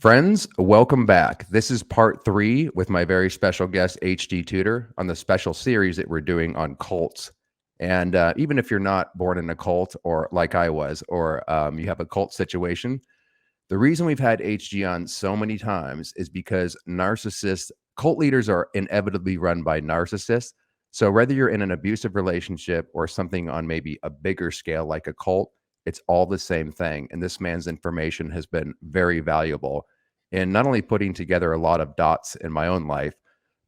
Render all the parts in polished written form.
Friends, welcome back. This is part 3 with my very special guest, HD Tudor, on the special series that we're doing on cults. And even if you're not born in a cult or like I was, or you have a cult situation, the reason we've had HG on so many times is because narcissists, cult leaders are inevitably run by narcissists. So whether you're in an abusive relationship or something on maybe a bigger scale like a cult, it's all the same thing. And this man's information has been very valuable in not only putting together a lot of dots in my own life,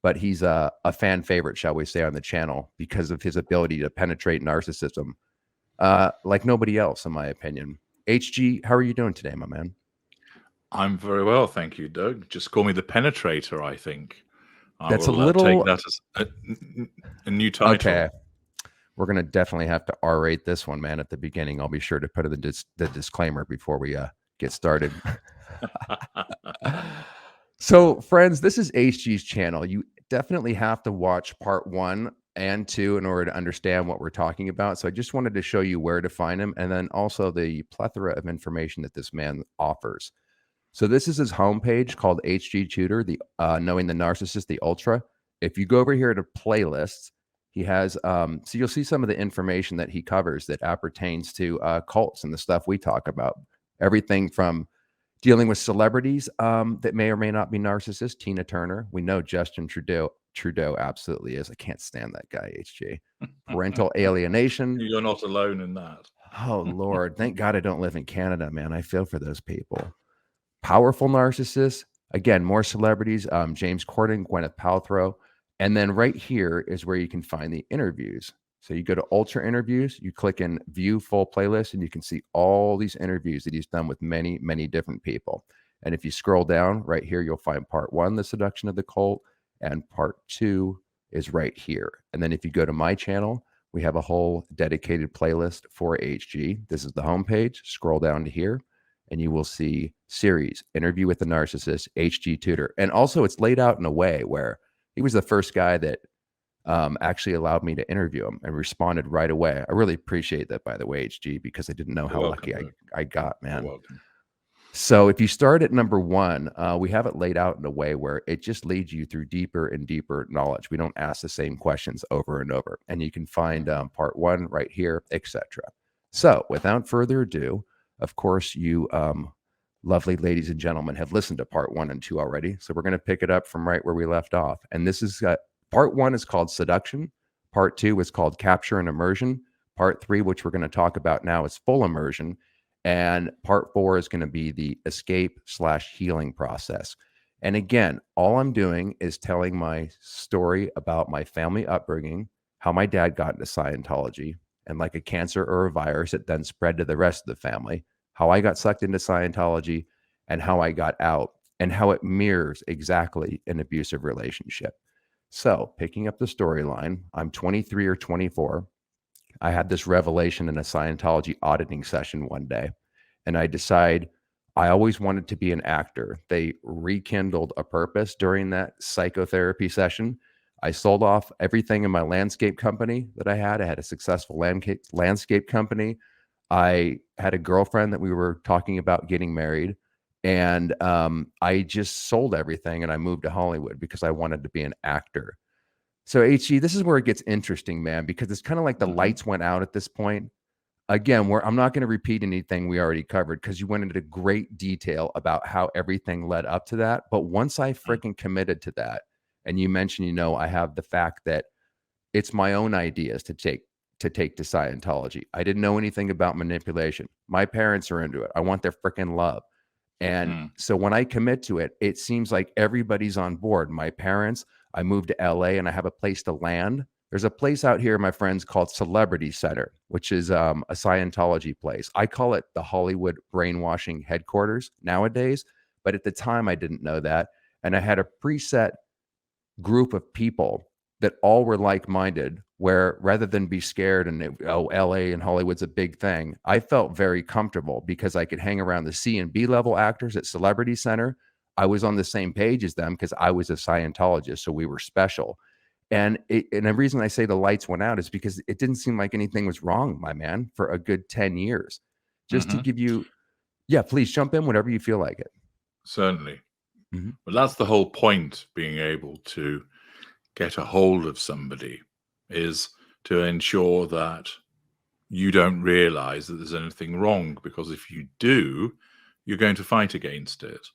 but he's a fan favorite, shall we say, on the channel because of his ability to penetrate narcissism like nobody else, in my opinion. HG, how are you doing today, my man? I'm very well, thank you, Doug. Just call me the Penetrator, I think. I That's a will take little that as a new okay. title. We're gonna definitely have to R-rate this one, man. At the beginning, I'll be sure to put in the disclaimer before we get started. So, friends, this is HG's channel. You definitely have to watch part 1 and 2 in order to understand what we're talking about. So I just wanted to show you where to find him and then also the plethora of information that this man offers. So this is his homepage called HG Tudor, the Knowing the Narcissist, the Ultra. If you go over here to playlists, he has, so you'll see some of the information that he covers that appertains to cults and the stuff we talk about. Everything from dealing with celebrities that may or may not be narcissists. Tina Turner, we know Justin Trudeau absolutely is. I can't stand that guy, HG. Parental alienation. You're not alone in that. Oh, Lord. Thank God I don't live in Canada, man. I feel for those people. Powerful narcissists. Again, more celebrities. James Corden, Gwyneth Paltrow. And then right here is where you can find the interviews. So you go to Ultra Interviews, you click in View Full Playlist, and you can see all these interviews that he's done with many, many different people. And if you scroll down right here, you'll find part 1, The Seduction of the Cult, and part 2 is right here. And then if you go to my channel, we have a whole dedicated playlist for HG. This is the homepage. Scroll down to here, and you will see series, Interview with the Narcissist, HG Tudor. And also it's laid out in a way where he was the first guy that actually allowed me to interview him and responded right away. I really appreciate that, by the way, HG, because I didn't know how lucky I got, man. You're welcome. So if you start at number 1, we have it laid out in a way where it just leads you through deeper and deeper knowledge. We don't ask the same questions over and over. And you can find part 1 right here, etc. So without further ado, of course, you lovely ladies and gentlemen have listened to part 1 and 2 already. So we're going to pick it up from right where we left off. And this is part 1 is called Seduction. Part 2 is called Capture and Immersion. Part 3, which we're going to talk about now, is Full Immersion. And part 4 is going to be the escape/healing process. And again, all I'm doing is telling my story about my family upbringing, how my dad got into Scientology, and like a cancer or a virus, it then spread to the rest of the family, how I got sucked into Scientology, and how I got out, and how it mirrors exactly an abusive relationship. So picking up the storyline, I'm 23 or 24. I had this revelation in a Scientology auditing session one day, and I decide I always wanted to be an actor. They rekindled a purpose during that psychotherapy session. I sold off everything in my landscape company that I had. I had a successful landscape company. I had a girlfriend that we were talking about getting married. And I just sold everything and I moved to Hollywood because I wanted to be an actor. So HG, this is where it gets interesting, man, because it's kind of like the lights went out at this point. Again, I'm not going to repeat anything we already covered because you went into great detail about how everything led up to that. But once I freaking committed to that, and you mentioned, I have the fact that it's my own ideas to take to Scientology. I didn't know anything about manipulation. My parents are into it. I want their freaking love. And so when I commit to it, it seems like everybody's on board. My parents, I moved to LA and I have a place to land. There's a place out here, my friends, called Celebrity Center, which is a Scientology place. I call it the Hollywood brainwashing headquarters nowadays. But at the time, I didn't know that. And I had a preset group of people that all were like-minded, where rather than be scared and LA and Hollywood's a big thing, I felt very comfortable because I could hang around the C and B level actors at Celebrity Center. I was on the same page as them because I was a Scientologist, so we were special. And the reason I say the lights went out is because it didn't seem like anything was wrong, my man, for a good 10 years. Just to give you, yeah, please jump in whenever you feel like it. Certainly. Hmm. But that's the whole point, being able to get a hold of somebody, is to ensure that you don't realize that there's anything wrong, because if you do, you're going to fight against it.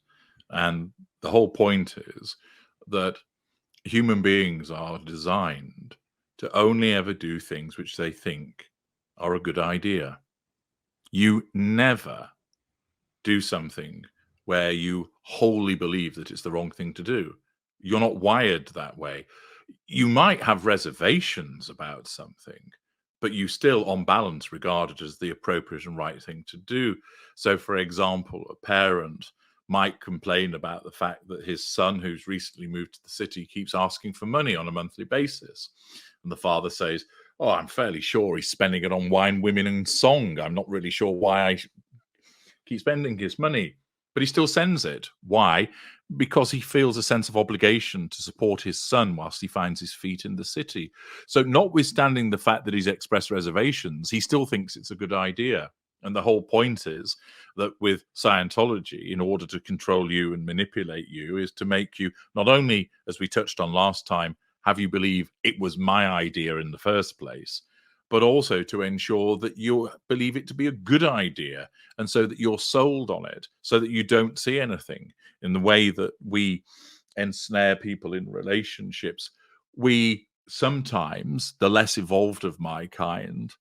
And the whole point is that human beings are designed to only ever do things which they think are a good idea. You never do something where you wholly believe that it's the wrong thing to do. You're not wired that way. You might have reservations about something, but you still, on balance, regard it as the appropriate and right thing to do. So, for example, a parent might complain about the fact that his son, who's recently moved to the city, keeps asking for money on a monthly basis. And the father says, "Oh, I'm fairly sure he's spending it on wine, women, and song. I'm not really sure why I keep spending his money." But he still sends it. Why? Because he feels a sense of obligation to support his son whilst he finds his feet in the city. So, notwithstanding the fact that he's expressed reservations, he still thinks it's a good idea. And the whole point is that with Scientology, in order to control you and manipulate you, is to make you not only, as we touched on last time, have you believe it was my idea in the first place, but also to ensure that you believe it to be a good idea, and so that you're sold on it, so that you don't see anything. In the way that we ensnare people in relationships, we sometimes, the less evolved of my kind,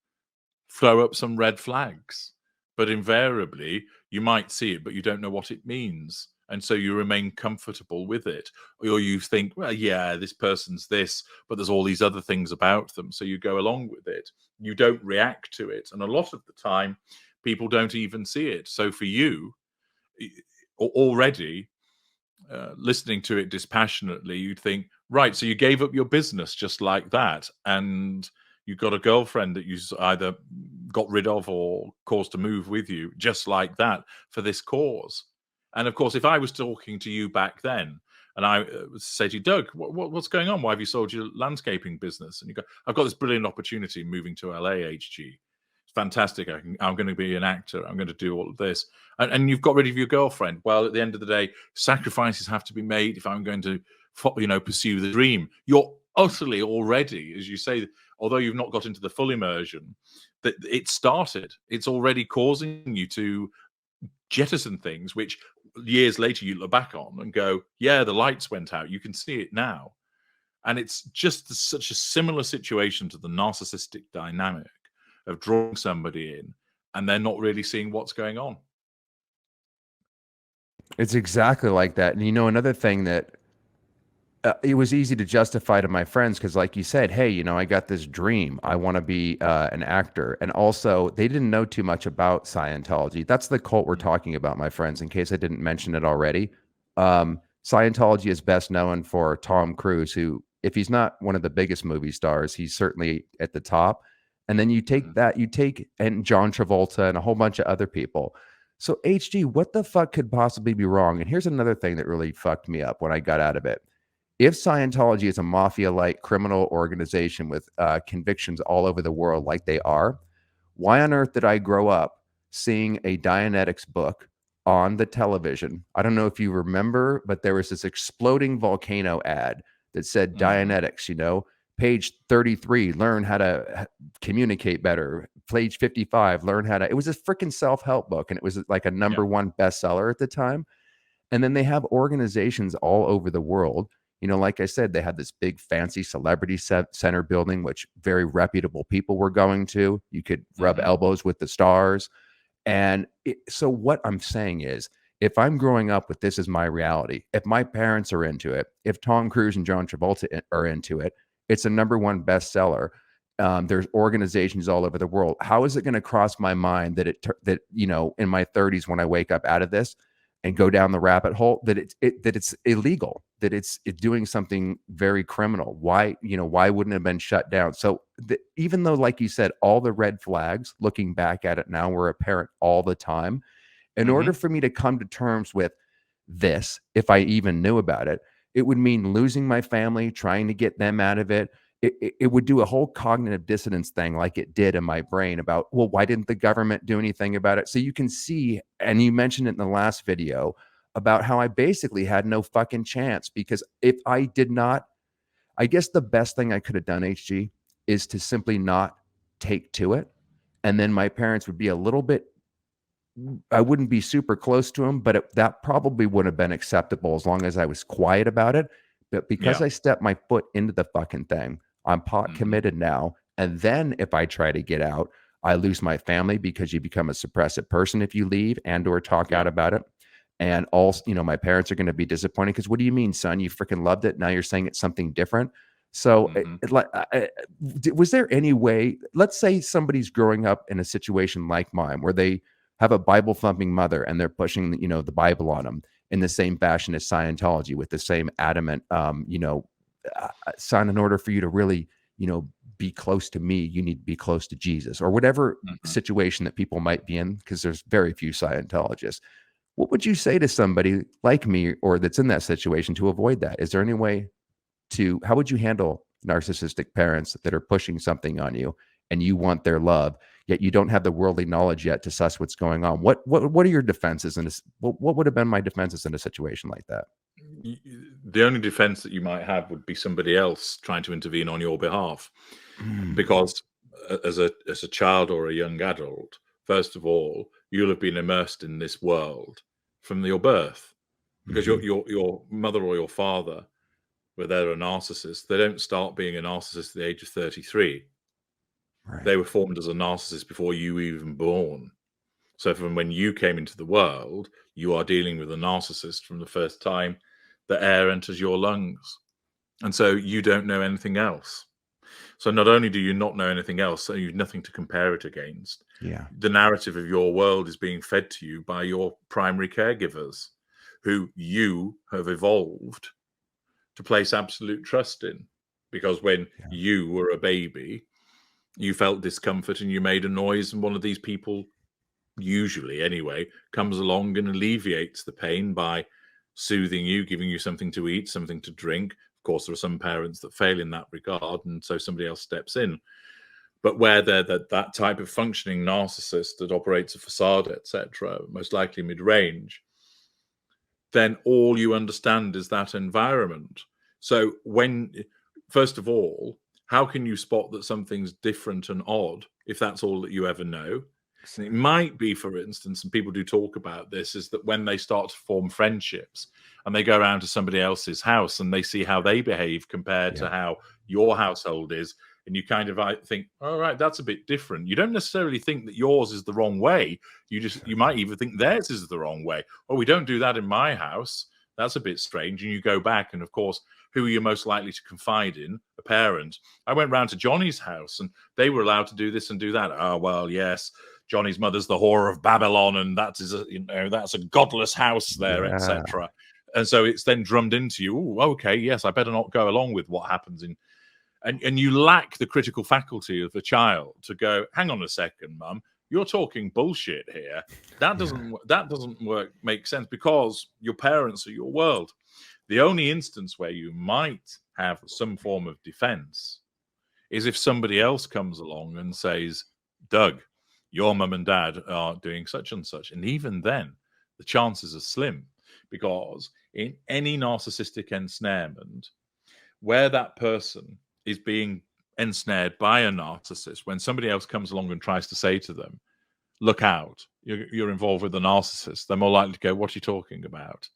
throw up some red flags, but invariably you might see it, but you don't know what it means. And so you remain comfortable with it. Or you think, well, yeah, this person's this, but there's all these other things about them. So you go along with it. You don't react to it. And a lot of the time, people don't even see it. So for you, already listening to it dispassionately, you'd think, right, so you gave up your business just like that. And you got a girlfriend that you either got rid of or caused to move with you just like that for this cause. And of course, if I was talking to you back then and I say to you, Doug, what's going on? Why have you sold your landscaping business? And you go, I've got this brilliant opportunity moving to LA, HG. It's fantastic. I'm going to be an actor. I'm going to do all of this. And you've got rid of your girlfriend. Well, at the end of the day, sacrifices have to be made if I'm going to, pursue the dream. You're utterly already, as you say, although you've not got into the full immersion, that it started. It's already causing you to jettison things, which years later you look back on and go, yeah, the lights went out. You can see it now. And it's just such a similar situation to the narcissistic dynamic of drawing somebody in and they're not really seeing what's going on. It's exactly like that. And another thing that it was easy to justify to my friends because, like you said, hey, I got this dream. I want to be an actor. And also, they didn't know too much about Scientology. That's the cult we're talking about, my friends, in case I didn't mention it already. Scientology is best known for Tom Cruise, who, if he's not one of the biggest movie stars, he's certainly at the top. And then you take and John Travolta and a whole bunch of other people. So, HG, what the fuck could possibly be wrong? And here's another thing that really fucked me up when I got out of it. If Scientology is a mafia-like criminal organization with convictions all over the world like they are, why on earth did I grow up seeing a Dianetics book on the television? I don't know if you remember, but there was this exploding volcano ad that said Dianetics, page 33, learn how to communicate better. Page 55, learn how to. It was a freaking self-help book, and it was like a number one bestseller at the time. And then they have organizations all over the world. Like I said, they had this big fancy celebrity center building, which very reputable people were going to. You could rub elbows with the stars. And so what I'm saying is, if I'm growing up with this as my reality, if my parents are into it, if Tom Cruise and John Travolta are into it, it's a number one bestseller. There's organizations all over the world. How is it going to cross my mind that in my 30s, when I wake up out of this and go down the rabbit hole, that it's illegal, that it's doing something very criminal? Why wouldn't it have been shut down? So even though, like you said, all the red flags, looking back at it now, were apparent all the time, in order for me to come to terms with this, if I even knew about it, it would mean losing my family, trying to get them out of it. It would do a whole cognitive dissonance thing like it did in my brain about, well, why didn't the government do anything about it? So you can see, and you mentioned it in the last video, about how I basically had no fucking chance, because if I did not, I guess the best thing I could have done, HG, is to simply not take to it. And then my parents would be a little bit, I wouldn't be super close to them, but that probably would have been acceptable as long as I was quiet about it. But because Yeah. I stepped my foot into the fucking thing, I'm pot committed now. And then if I try to get out, I lose my family, because you become a suppressive person if you leave and or talk Yeah. out about it. And also, my parents are going to be disappointed, because what do you mean, son? You freaking loved it. Now you're saying it's something different. So, was there any way? Let's say somebody's growing up in a situation like mine, where they have a Bible thumping mother and they're pushing, the Bible on them in the same fashion as Scientology, with the same adamant, son, in order for you to really, be close to me, you need to be close to Jesus, or whatever situation that people might be in, because there's very few Scientologists. What would you say to somebody like me, or that's in that situation, to avoid that? Is there any way how would you handle narcissistic parents that are pushing something on you and you want their love, yet you don't have the worldly knowledge yet to suss what's going on? What are your defenses in this? What would have been my defenses in a situation like that? The only defense that you might have would be somebody else trying to intervene on your behalf, because as a child or a young adult, first of all, you'll have been immersed in this world from your birth, because your mother or your father, where they're a narcissist, they don't start being a narcissist at the age of 33. Right. They were formed as a narcissist before you were even born. So from when you came into the world, you are dealing with a narcissist from the first time the air enters your lungs. And so you don't know anything else. So not only do you not know anything else, so you've nothing to compare it against. Yeah. The narrative of your world is being fed to you by your primary caregivers, who you have evolved to place absolute trust in. Because when you were a baby, you felt discomfort and you made a noise, and one of these people, usually anyway, comes along and alleviates the pain by soothing you, giving you something to eat, something to drink. Of course, there are some parents that fail in that regard, and so somebody else steps in. But where they're that type of functioning narcissist that operates a facade, etc., most likely mid-range, then all you understand is that environment. So first of all, how can you spot that something's different and odd if that's all that you ever know? And it might be, for instance, and people do talk about this, is that when they start to form friendships and they go around to somebody else's house and they see how they behave compared to how your household is, and you kind of think, all right, that's a bit different. You don't necessarily think that yours is the wrong way. You might even think theirs is the wrong way. Oh, we don't do that in my house. That's a bit strange. And you go back, and of course, who are you most likely to confide in? A parent. I went round to Johnny's house and they were allowed to do this and do that. Oh, well, yes, Johnny's mother's the whore of Babylon, and that's a godless house there, etc. And so it's then drummed into you. Oh, okay, yes, I better not go along with what happens in. And you lack the critical faculty of the child to go, hang on a second, mum, you're talking bullshit here. That doesn't make sense, because your parents are your world. The only instance where you might have some form of defense is if somebody else comes along and says, Doug, your mum and dad are doing such and such. And even then, the chances are slim, because in any narcissistic ensnarement, where that person is being ensnared by a narcissist, when somebody else comes along and tries to say to them, look out, you're involved with a narcissist, they're more likely to go, what are you talking about?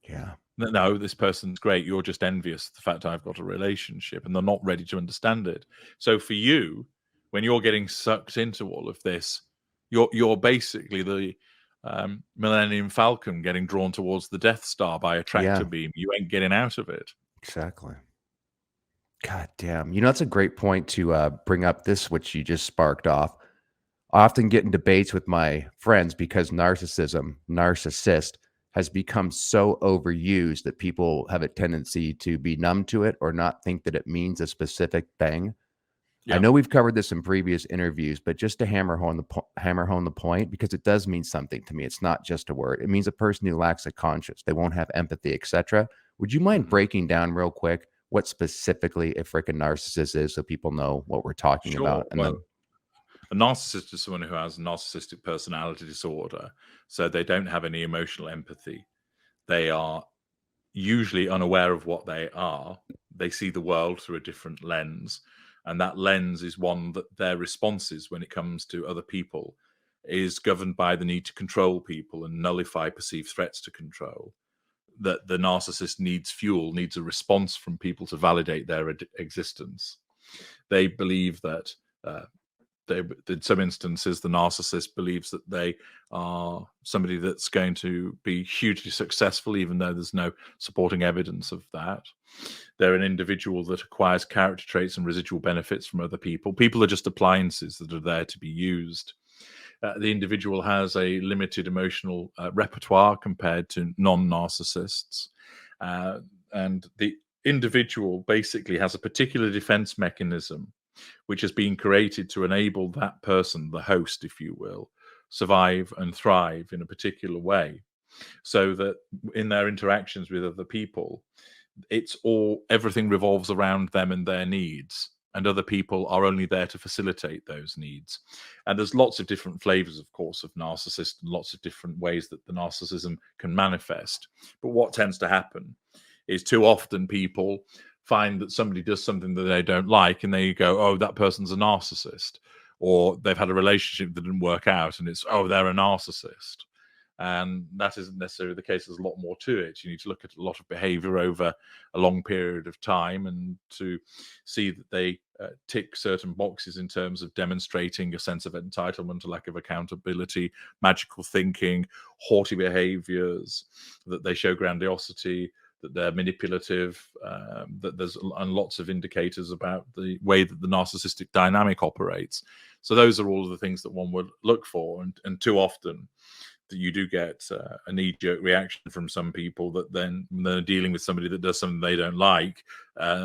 Yeah. No, this person's great. You're just envious of the fact I've got a relationship, and they're not ready to understand it. So for you, when you're getting sucked into all of this, you're basically the Millennium Falcon getting drawn towards the Death Star by a tractor beam. You ain't getting out of it. Exactly. God damn. That's a great point to bring up, this, which you just sparked off. I often get in debates with my friends because narcissist, has become so overused that people have a tendency to be numb to it or not think that it means a specific thing. I know we've covered this in previous interviews, but just to hammer home the point, because it does mean something to me. It's not just a word. It means a person who lacks a conscience. They won't have empathy, etc. Would you mind breaking down real quick what specifically a freaking narcissist is, so people know what we're talking about? And then a narcissist is someone who has narcissistic personality disorder, so they don't have any emotional empathy. They are usually unaware of what they are. They see the world through a different lens, and that lens is one that their responses when it comes to other people is governed by the need to control people and nullify perceived threats to control. That the narcissist needs fuel, needs a response from people to validate their existence. They believe that in some instances, the narcissist believes that they are somebody that's going to be hugely successful, even though there's no supporting evidence of that. They're an individual that acquires character traits and residual benefits from other people. People are just appliances that are there to be used. The individual has a limited emotional repertoire compared to non-narcissists. And the individual basically has a particular defense mechanism which has been created to enable that person, the host, if you will, survive and thrive in a particular way, so that in their interactions with other people, everything revolves around them and their needs, and other people are only there to facilitate those needs. And there's lots of different flavors, of course, of narcissist, and lots of different ways that the narcissism can manifest. But what tends to happen is too often people find that somebody does something that they don't like, and they go, oh, that person's a narcissist, or they've had a relationship that didn't work out, and it's, oh, they're a narcissist. And that isn't necessarily the case. There's a lot more to it. You need to look at a lot of behavior over a long period of time, and to see that they tick certain boxes in terms of demonstrating a sense of entitlement, a lack of accountability, magical thinking, haughty behaviors, that they show grandiosity, that they're manipulative, that there's lots of indicators about the way that the narcissistic dynamic operates. So those are all of the things that one would look for. And too often that you do get a knee-jerk reaction from some people, that then when they're dealing with somebody that does something they don't like,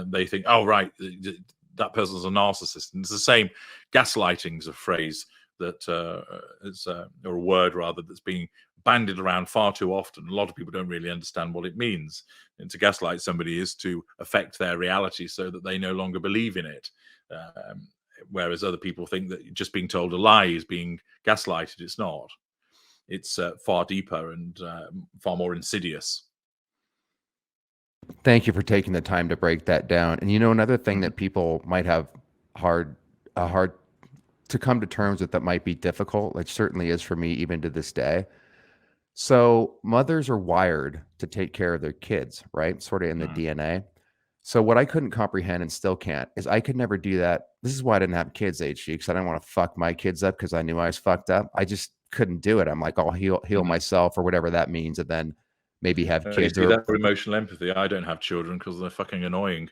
they think, oh, right, that person's a narcissist. And it's the same. Gaslighting is a phrase that or a word rather, that's being bandied around far too often. A lot of people don't really understand what it means. And to gaslight somebody is to affect their reality so that they no longer believe in it. Whereas other people think that just being told a lie is being gaslighted. It's not. It's far deeper and far more insidious. Thank you for taking the time to break that down. And another thing that people might have hard to come to terms with, that might be difficult, like certainly is for me even to this day. So mothers are wired to take care of their kids, right? Sort of in the DNA. So what I couldn't comprehend, and still can't, is I could never do that. This is why I didn't have kids, HG, because I didn't want to fuck my kids up, because I knew I was fucked up. I just couldn't do it. I'm like, I'll heal myself, or whatever that means, and then maybe have kids. You see, that's emotional empathy. I don't have children because they're fucking annoying.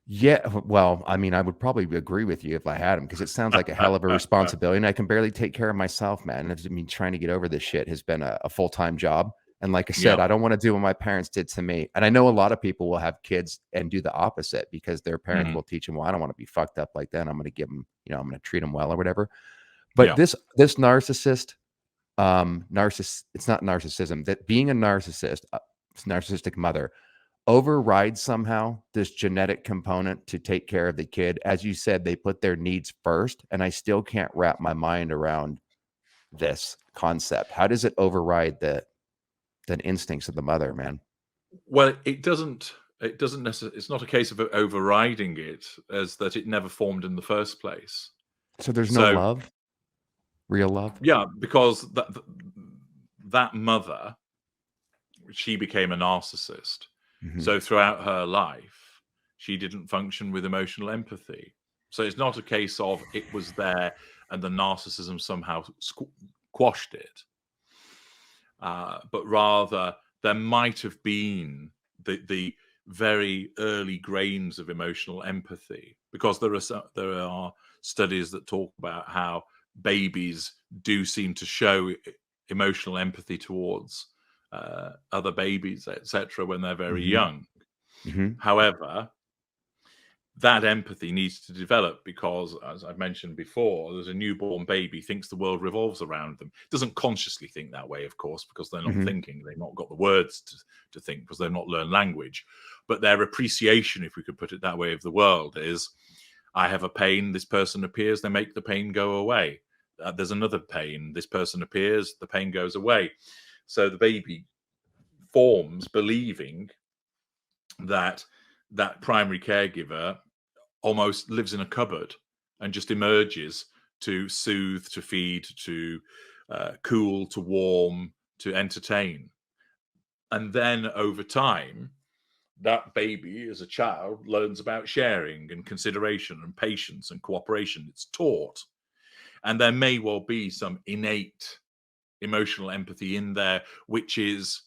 Yeah, well, I mean, I would probably agree with you if I had them, because it sounds like a hell of a responsibility, and I can barely take care of myself, man. I mean, trying to get over this shit has been a full-time job. And like I said, I don't want to do what my parents did to me. And I know a lot of people will have kids and do the opposite, because their parents will teach them, well, I don't want to be fucked up like that. I'm going to give them, I'm going to treat them well or whatever. But this narcissist, it's not narcissism, that being a narcissist, narcissistic mother, overrides somehow this genetic component to take care of the kid. As you said, they put their needs first, and I still can't wrap my mind around this concept. How does it override the instincts of the mother, man? Well, it doesn't necessarily. It's not a case of overriding it, as that it never formed in the first place. So there's no love, real love. Yeah, because that mother, she became a narcissist. So throughout her life, she didn't function with emotional empathy. So it's not a case of it was there and the narcissism somehow quashed it. But rather, there might have been the very early grains of emotional empathy, because there are studies that talk about how babies do seem to show emotional empathy towards other babies, etc., when they're very young. However, that empathy needs to develop, because, as I've mentioned before, there's a newborn baby thinks the world revolves around them. Doesn't consciously think that way, of course, because they're not thinking. They've not got the words to think, because they've not learned language. But their appreciation, if we could put it that way, of the world is, I have a pain, this person appears, they make the pain go away. There's another pain, this person appears, the pain goes away. So the baby forms believing that that primary caregiver almost lives in a cupboard and just emerges to soothe, to feed, to cool, to warm, to entertain. And then over time, that baby as a child learns about sharing and consideration and patience and cooperation. It's taught. And there may well be some innate emotional empathy in there, which is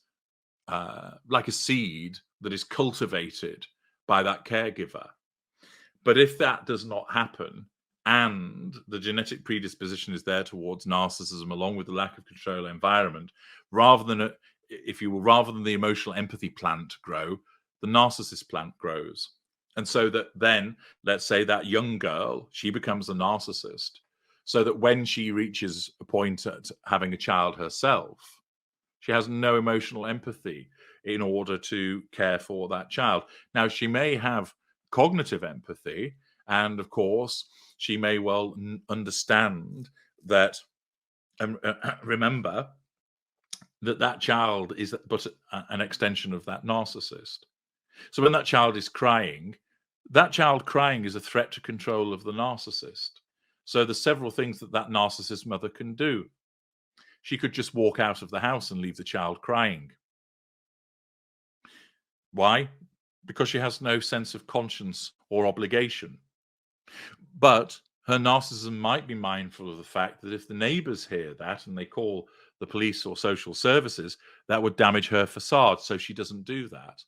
like a seed that is cultivated by that caregiver. But if that does not happen, and the genetic predisposition is there towards narcissism, along with the lack of control environment, rather than the emotional empathy plant grow, the narcissist plant grows. And so that then, let's say that young girl, she becomes a narcissist, so that when she reaches a point at having a child herself, she has no emotional empathy in order to care for that child. Now, she may have cognitive empathy, and of course, she may well understand that, remember that that child is but an extension of that narcissist. So when that child crying is a threat to control of the narcissist. So there's several things that that narcissist mother can do. She could just walk out of the house and leave the child crying. Why? Because she has no sense of conscience or obligation. But her narcissism might be mindful of the fact that if the neighbors hear that and they call the police or social services, that would damage her facade. So she doesn't do that.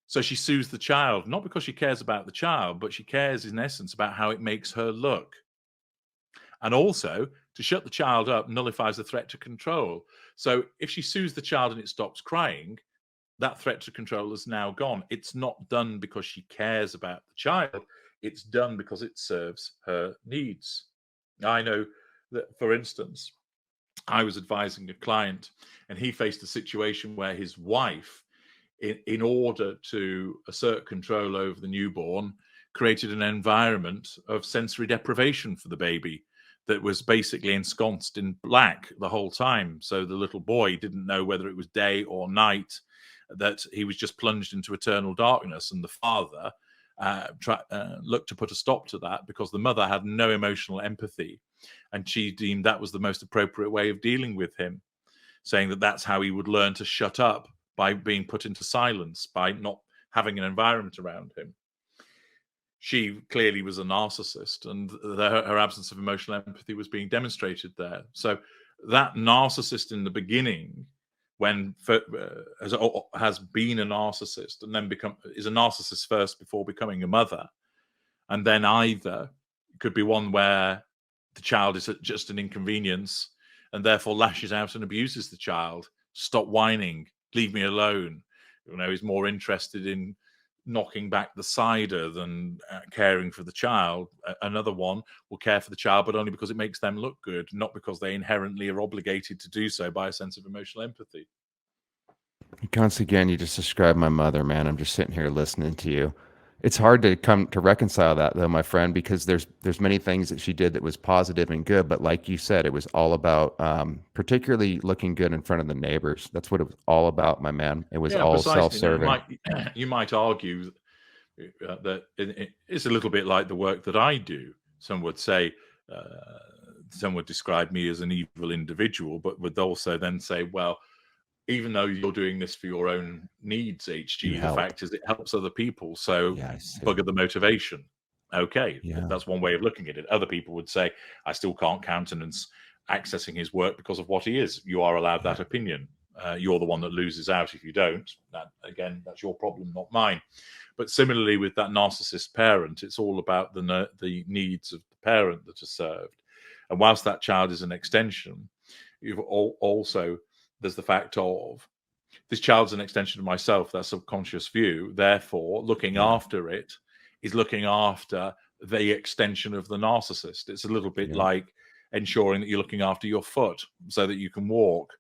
So she soothes the child, not because she cares about the child, but she cares in essence about how it makes her look. And also, to shut the child up nullifies the threat to control. So if she soothes the child and it stops crying, that threat to control is now gone. It's not done because she cares about the child. It's done because it serves her needs. I know that, for instance, I was advising a client and he faced a situation where his wife, in order to assert control over the newborn, created an environment of sensory deprivation for the baby that was basically ensconced in black the whole time. So the little boy didn't know whether it was day or night, that he was just plunged into eternal darkness. And the father looked to put a stop to that because the mother had no emotional empathy. And she deemed that was the most appropriate way of dealing with him, saying that that's how he would learn to shut up, by being put into silence, by not having an environment around him. She clearly was a narcissist, and her absence of emotional empathy was being demonstrated there. So that narcissist in the beginning, when has been a narcissist and then is a narcissist first before becoming a mother, and then either could be one where the child is just an inconvenience and therefore lashes out and abuses the child. Stop whining, leave me alone. Is more interested in knocking back the cider than caring for the child. Another one will care for the child, but only because it makes them look good, not because they inherently are obligated to do so by a sense of emotional empathy. Once again, you just described my mother, man. I'm just sitting here listening to you. It's hard to come to reconcile that, though, my friend, because there's many things that she did that was positive and good, but like you said, it was all about particularly looking good in front of the neighbors. That's what it was all about, my man. It was all precisely. self-serving. You might argue that it's a little bit like the work that I do. Some would say, some would describe me as an evil individual, but would also then say, well, even though you're doing this for your own needs, HG, the fact is it helps other people. So bugger the motivation. Okay, that's one way of looking at it. Other people would say, I still can't countenance accessing his work because of what he is. You are allowed that opinion. You're the one that loses out if you don't. Again, that's your problem, not mine. But similarly with that narcissist parent, it's all about the needs of the parent that are served. And whilst that child is an extension, you've also... there's the fact of this child's an extension of myself, that subconscious view. Therefore, looking after it is looking after the extension of the narcissist. It's a little bit like ensuring that you're looking after your foot so that you can walk.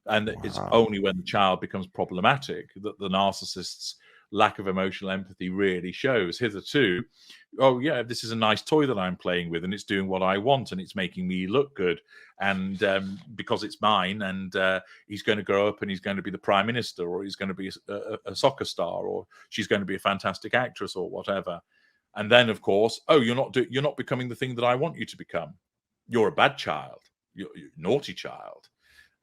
And it's only when the child becomes problematic that the narcissists lack of emotional empathy really shows. Hitherto, oh yeah, this is a nice toy that I'm playing with and it's doing what I want and it's making me look good, and because it's mine, and he's going to grow up and he's going to be the prime minister, or he's going to be a soccer star, or she's going to be a fantastic actress, or whatever. And then, of course, oh, you're not becoming the thing that I want you to become. You're a bad child. You're a naughty child.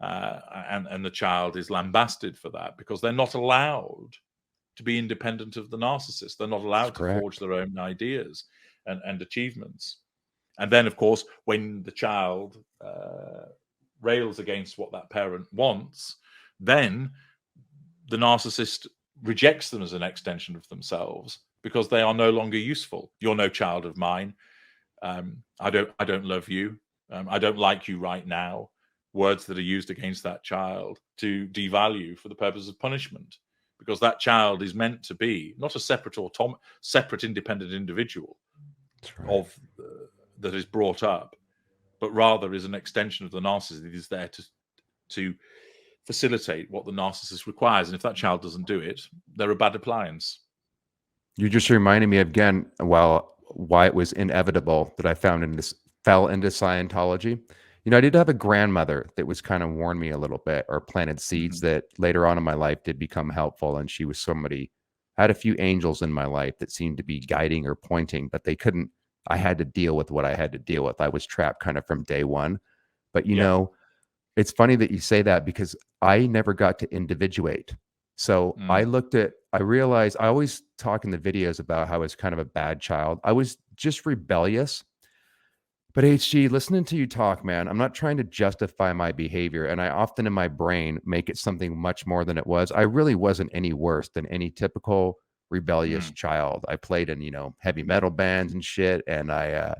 And the child is lambasted for that, because they're not allowed to be independent of the narcissist. They're not allowed to forge their own ideas and achievements. And then, of course, when the child rails against what that parent wants, then the narcissist rejects them as an extension of themselves, because they are no longer useful. You're no child of mine. I don't love you. I don't like you right now. Words that are used against that child to devalue for the purpose of punishment, because that child is meant to be not a separate independent individual that is brought up, but rather is an extension of the narcissist that is there to facilitate what the narcissist requires. And if that child doesn't do it, they're a bad appliance. You just reminded me again, why it was inevitable that I fell into Scientology. You know, I did have a grandmother that was kind of warned me a little bit, or planted seeds that later on in my life did become helpful. And she was somebody, I had a few angels in my life that seemed to be guiding or pointing, but they couldn't, I had to deal with what I had to deal with. I was trapped kind of from day one. But, you know, it's funny that you say that, because I never got to individuate. So I realized, I always talk in the videos about how I was kind of a bad child. I was just rebellious. But HG, listening to you talk, man, I'm not trying to justify my behavior. And I often in my brain make it something much more than it was. I really wasn't any worse than any typical rebellious child. I played in, heavy metal bands and shit. And I,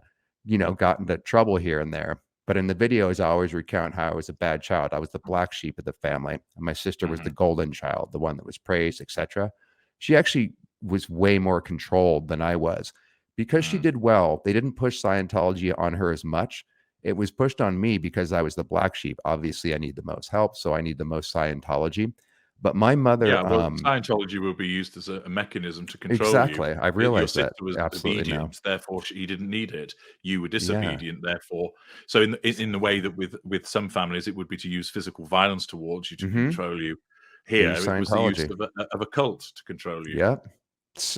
got into trouble here and there. But in the videos, I always recount how I was a bad child. I was the black sheep of the family. And my sister was the golden child, the one that was praised, etc. She actually was way more controlled than I was. Because she did well, they didn't push Scientology on her as much. It was pushed on me because I was the black sheep. Obviously, I need the most help, so I need the most Scientology. But my mother... Yeah, well, Scientology will be used as a mechanism to control exactly. you. I realized your that. sister was Absolutely obedient, therefore he didn't need it. You were disobedient, therefore... So in the way that with some families, it would be to use physical violence towards you to control you. Here, it was the use of a cult to control you. Yep.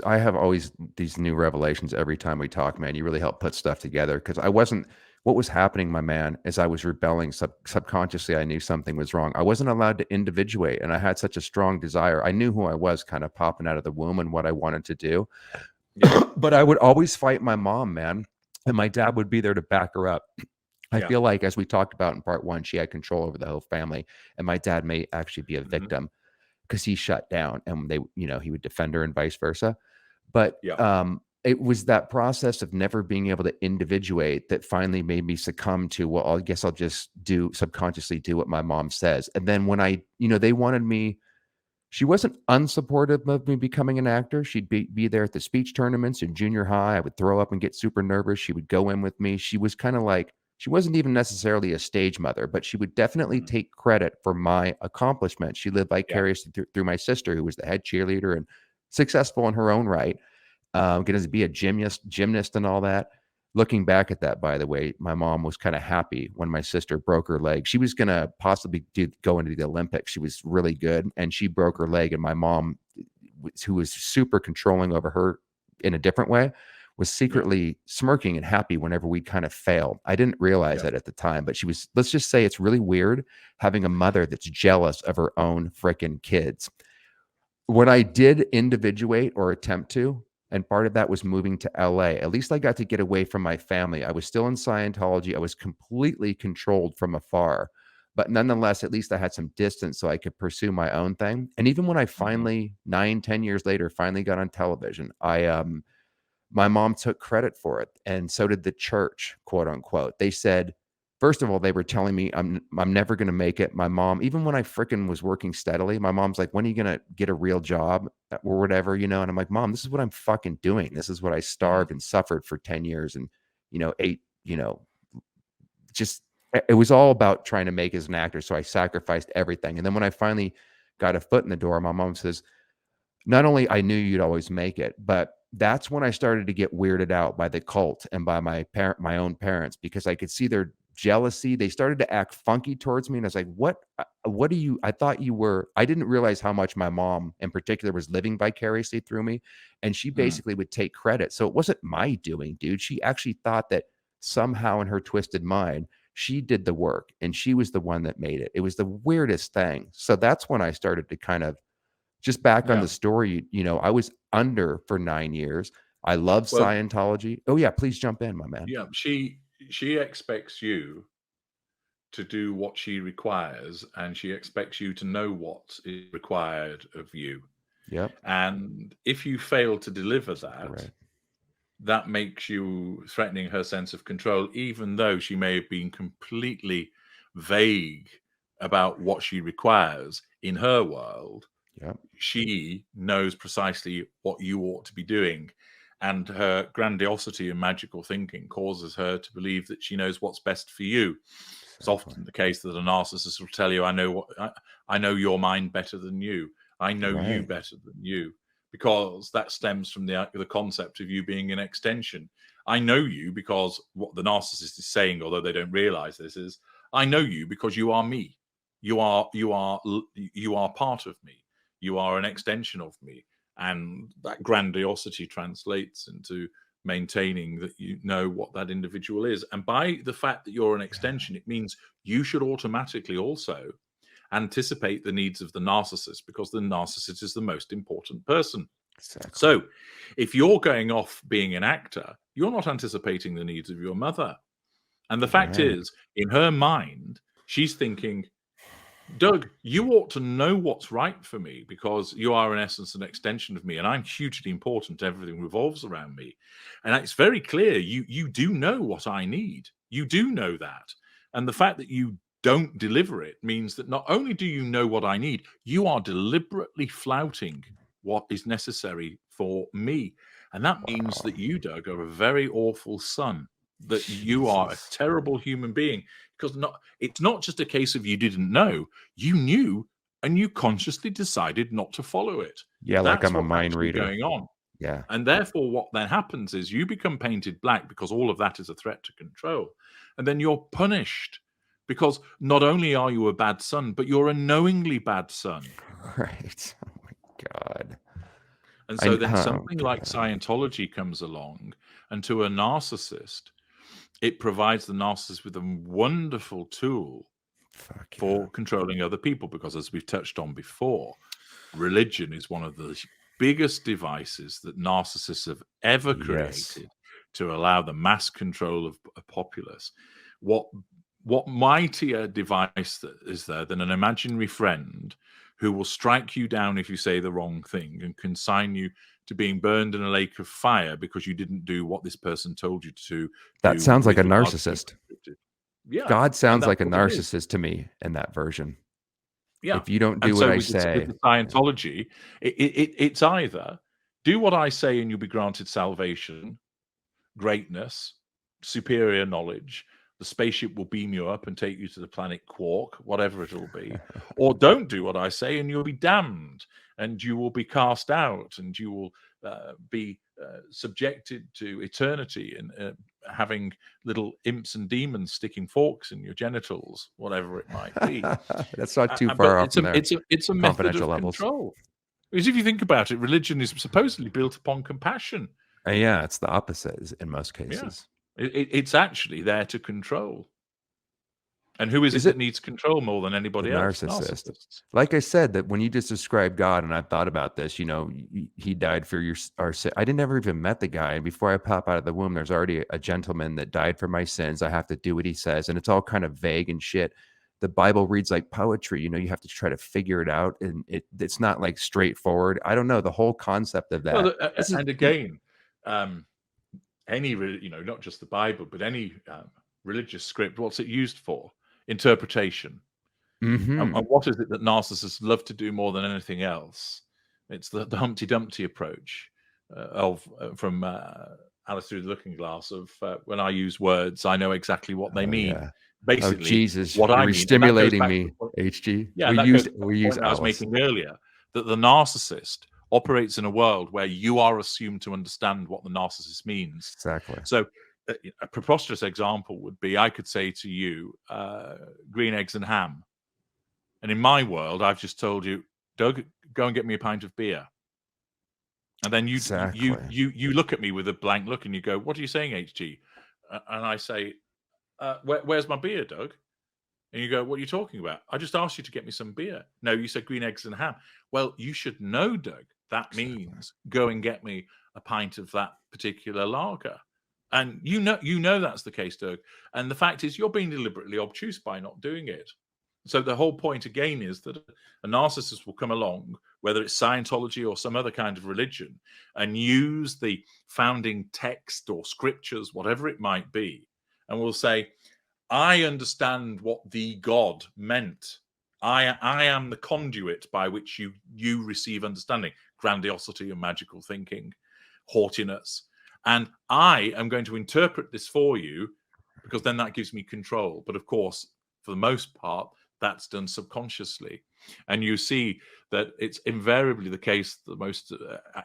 I have always these new revelations every time we talk, man. You really help put stuff together, because what was happening, my man, is I was rebelling subconsciously. I knew something was wrong. I wasn't allowed to individuate, and I had such a strong desire. I knew who I was kind of popping out of the womb and what I wanted to do. But I would always fight my mom, man, and my dad would be there to back her up. I feel like, as we talked about in part one, she had control over the whole family, and my dad may actually be a victim, because he shut down, and he would defend her and vice versa. But it was that process of never being able to individuate that finally made me succumb to, well, I guess I'll just subconsciously do what my mom says. And then when they wanted me, she wasn't unsupportive of me becoming an actor. She'd be there at the speech tournaments in junior high. I would throw up and get super nervous. She would go in with me. She was kind of like, she wasn't even necessarily a stage mother, but she would definitely take credit for my accomplishments. She lived vicariously through my sister, who was the head cheerleader and successful in her own right, getting to be a gymnast and all that. Looking back at that, by the way, my mom was kind of happy when my sister broke her leg. She was going to possibly go into the Olympics. She was really good, and she broke her leg. And my mom, who was super controlling over her in a different way, was secretly smirking and happy whenever we'd kind of fail. I didn't realize that at the time, but she was, let's just say it's really weird having a mother that's jealous of her own freaking kids. When I did individuate or attempt to, and part of that was moving to LA, at least I got to get away from my family. I was still in Scientology. I was completely controlled from afar, but nonetheless, at least I had some distance so I could pursue my own thing. And even when I finally, 9-10 years later, finally got on television, my mom took credit for it, and so did the church, quote unquote. They said, first of all, they were telling me I'm never going to make it. My mom, even when I freaking was working steadily, my mom's like, when are you going to get a real job or whatever, And I'm like, Mom, this is what I'm fucking doing. This is what I starved and suffered for 10 years and, ate, just, it was all about trying to make as an actor. So I sacrificed everything. And then when I finally got a foot in the door, my mom says, not only I knew you'd always make it, but that's when I started to get weirded out by the cult and by my own parents, because I could see their jealousy. They started to act funky towards me. And I was like, what do you, I thought you were, I didn't realize how much my mom in particular was living vicariously through me. And she Mm. basically would take credit. So it wasn't my doing, dude. She actually thought that somehow in her twisted mind, she did the work and she was the one that made it. It was the weirdest thing. So that's when I started to kind of, just back on Yeah. the story, I was under for 9 years. I love Well, Scientology. Oh yeah, please jump in, my man. yeah, she expects you to do what she requires, and she expects you to know what is required of you. Yep. And if you fail to deliver that, Correct. that makes you threatening her sense of control, even though she may have been completely vague about what she requires in her world. Yep. She knows precisely what you ought to be doing. And her grandiosity and magical thinking causes her to believe that she knows what's best for you. It's often the case that a narcissist will tell you, I know your mind better than you. I know you Right. better than you, because that stems from the concept of you being an extension. I know you because what the narcissist is saying, although they don't realize this, is I know you because you are me. You are part of me. You are an extension of me. And that grandiosity translates into maintaining that you know what that individual is. And by the fact that you're an extension, it means you should automatically also anticipate the needs of the narcissist, because the narcissist is the most important person. Exactly. So if you're going off being an actor, you're not anticipating the needs of your mother. And the fact is, in her mind, she's thinking, Doug, you ought to know what's right for me, because you are in essence an extension of me, and I'm hugely important. Everything revolves around me. And it's very clear you do know what I need. You do know that. And the fact that you don't deliver it means that not only do you know what I need, you are deliberately flouting what is necessary for me. And that means that you, Doug, are a very awful son, that you are a terrible human being. Because it's not just a case of you didn't know, you knew, and you consciously decided not to follow it. Yeah, like That's I'm a what's mind actually reader. going on. Yeah. And therefore, what then happens is you become painted black, because all of that is a threat to control. And then you're punished, because not only are you a bad son, but you're a knowingly bad son. Right. Oh my God. And so then oh, something like God. Scientology comes along, and to a narcissist, it provides the narcissist with a wonderful tool Fuck yeah. for controlling other people, because as we've touched on before, religion is one of the biggest devices that narcissists have ever created to allow the mass control of a populace. What mightier device is there than an imaginary friend who will strike you down if you say the wrong thing and consign you to being burned in a lake of fire because you didn't do what this person told you to That do sounds like a with regard to narcissist. Yeah, God and sounds that's like a what it is. narcissist to me in that version. Yeah. If you don't do And what so I with say, the Scientology, it's either do what I say and you'll be granted salvation, greatness, superior knowledge, the spaceship will beam you up and take you to the planet Quark, whatever it'll be, or don't do what I say and you'll be damned, and you will be cast out, and you will be subjected to eternity and having little imps and demons sticking forks in your genitals, whatever it might be. that's not too But far off from there. it's a method Confidential of levels. control. Because if you think about it, religion is supposedly built upon compassion. Yeah, it's the opposite in most Yeah. cases. It's actually there to control. And who is it Is that it needs control more than the anybody else? narcissist? Narcissists. Like I said, that when you just described God, and I thought about this, he died for our sin. I didn't ever even met the guy, and before I pop out of the womb, there's already a gentleman that died for my sins. I have to do what he says, and it's all kind of vague and shit. The Bible reads like poetry. You have to try to figure it out, and it's not like straightforward. I don't know the whole concept of that. Well, This is and again, any not just the Bible, but any religious script, what's it used for? Interpretation. And what is it that narcissists love to do more than anything else? It's the Humpty Dumpty approach from Alice Through the Looking Glass of when I use words, I know exactly what they mean. Yeah. Basically, Jesus, what you're I mean, stimulating me, HG. Yeah, we that use goes to the point I was Alice. making earlier, that the narcissist operates in a world where you are assumed to understand what the narcissist means. Exactly. So a preposterous example would be, I could say to you, green eggs and ham. And in my world, I've just told you, Doug, go and get me a pint of beer. And then you look at me with a blank look and you go, what are you saying, HG? And I say, where's my beer, Doug? And you go, what are you talking about? I just asked you to get me some beer. No, you said green eggs and ham. Well, you should know, Doug, that means go and get me a pint of that particular lager. And you know that's the case, Doug. And the fact is, you're being deliberately obtuse by not doing it. So the whole point again is that a narcissist will come along, whether it's Scientology or some other kind of religion, and use the founding text or scriptures, whatever it might be, and will say, I understand what the God meant. I am the conduit by which you receive understanding, grandiosity and magical thinking, haughtiness. And I am going to interpret this for you, because then that gives me control. But of course, for the most part, that's done subconsciously. And you see that it's invariably the case, the most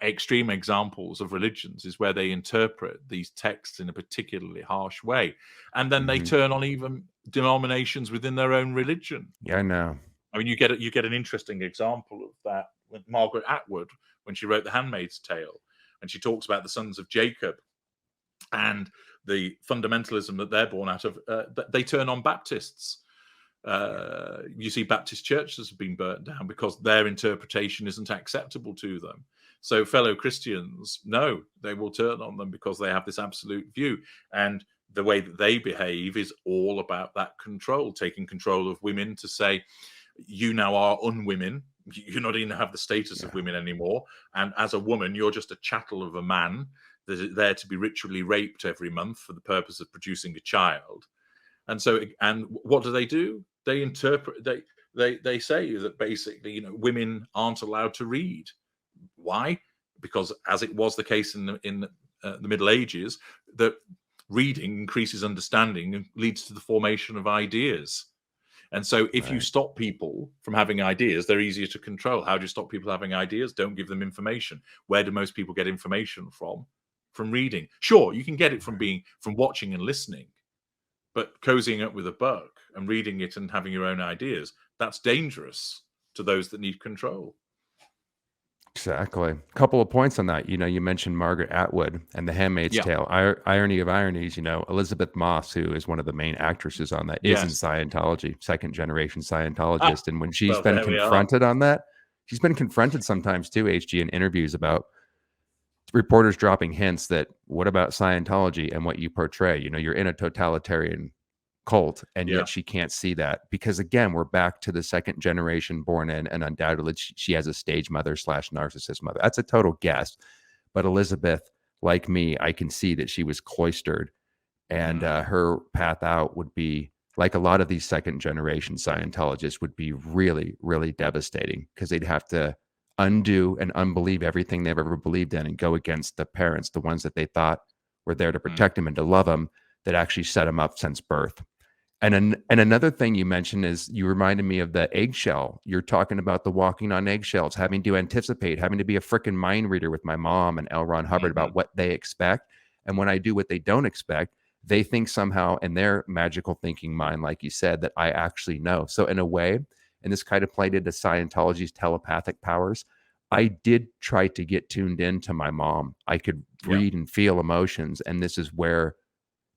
extreme examples of religions is where they interpret these texts in a particularly harsh way. And then they turn on even denominations within their own religion. Yeah, I know. I mean, you get an interesting example of that with Margaret Atwood when she wrote The Handmaid's Tale. And she talks about the sons of Jacob and the fundamentalism that they're born out of. They turn on Baptists. You see Baptist churches have been burnt down because their interpretation isn't acceptable to them. So fellow Christians, no, they will turn on them because they have this absolute view. And the way that they behave is all about that control, taking control of women to say, you now are unwomen. You're not even have the status of women anymore. And as a woman, you're just a chattel of a man that is there to be ritually raped every month for the purpose of producing a child. And so, and what do? They interpret, they say that basically, women aren't allowed to read. Why? Because as it was the case in the Middle Ages, that reading increases understanding and leads to the formation of ideas. And so if you stop people from having ideas, they're easier to control. How do you stop people having ideas? Don't give them information. Where do most people get information from? From reading. Sure, you can get it from watching and listening. But cozying up with a book and reading it and having your own ideas, that's dangerous to those that need control. Exactly. A couple of points on that. You mentioned Margaret Atwood and The Handmaid's Tale. Irony of ironies, Elizabeth Moss, who is one of the main actresses on that, is in Scientology, second generation Scientologist. And when she's been confronted on that, she's been confronted sometimes too, HG, in interviews about reporters dropping hints that what about Scientology and what you portray? You're in a totalitarian cult, and yet she can't see that because, again, we're back to the second generation born in, and undoubtedly she has a stage mother / narcissist mother. That's a total guess. But Elizabeth, like me, I can see that she was cloistered, and her path out would be, like a lot of these second generation Scientologists, would be really, really devastating because they'd have to undo and unbelieve everything they've ever believed in and go against the parents, the ones that they thought were there to protect them and to love them, that actually set them up since birth. And another thing you mentioned is you reminded me of the eggshell. You're talking about the walking on eggshells, having to anticipate, having to be a freaking mind reader with my mom and L. Ron Hubbard about what they expect. And when I do what they don't expect, they think somehow in their magical thinking mind, like you said, that I actually know. So in a way, and this kind of played into Scientology's telepathic powers, I did try to get tuned in to my mom. I could read and feel emotions. And this is where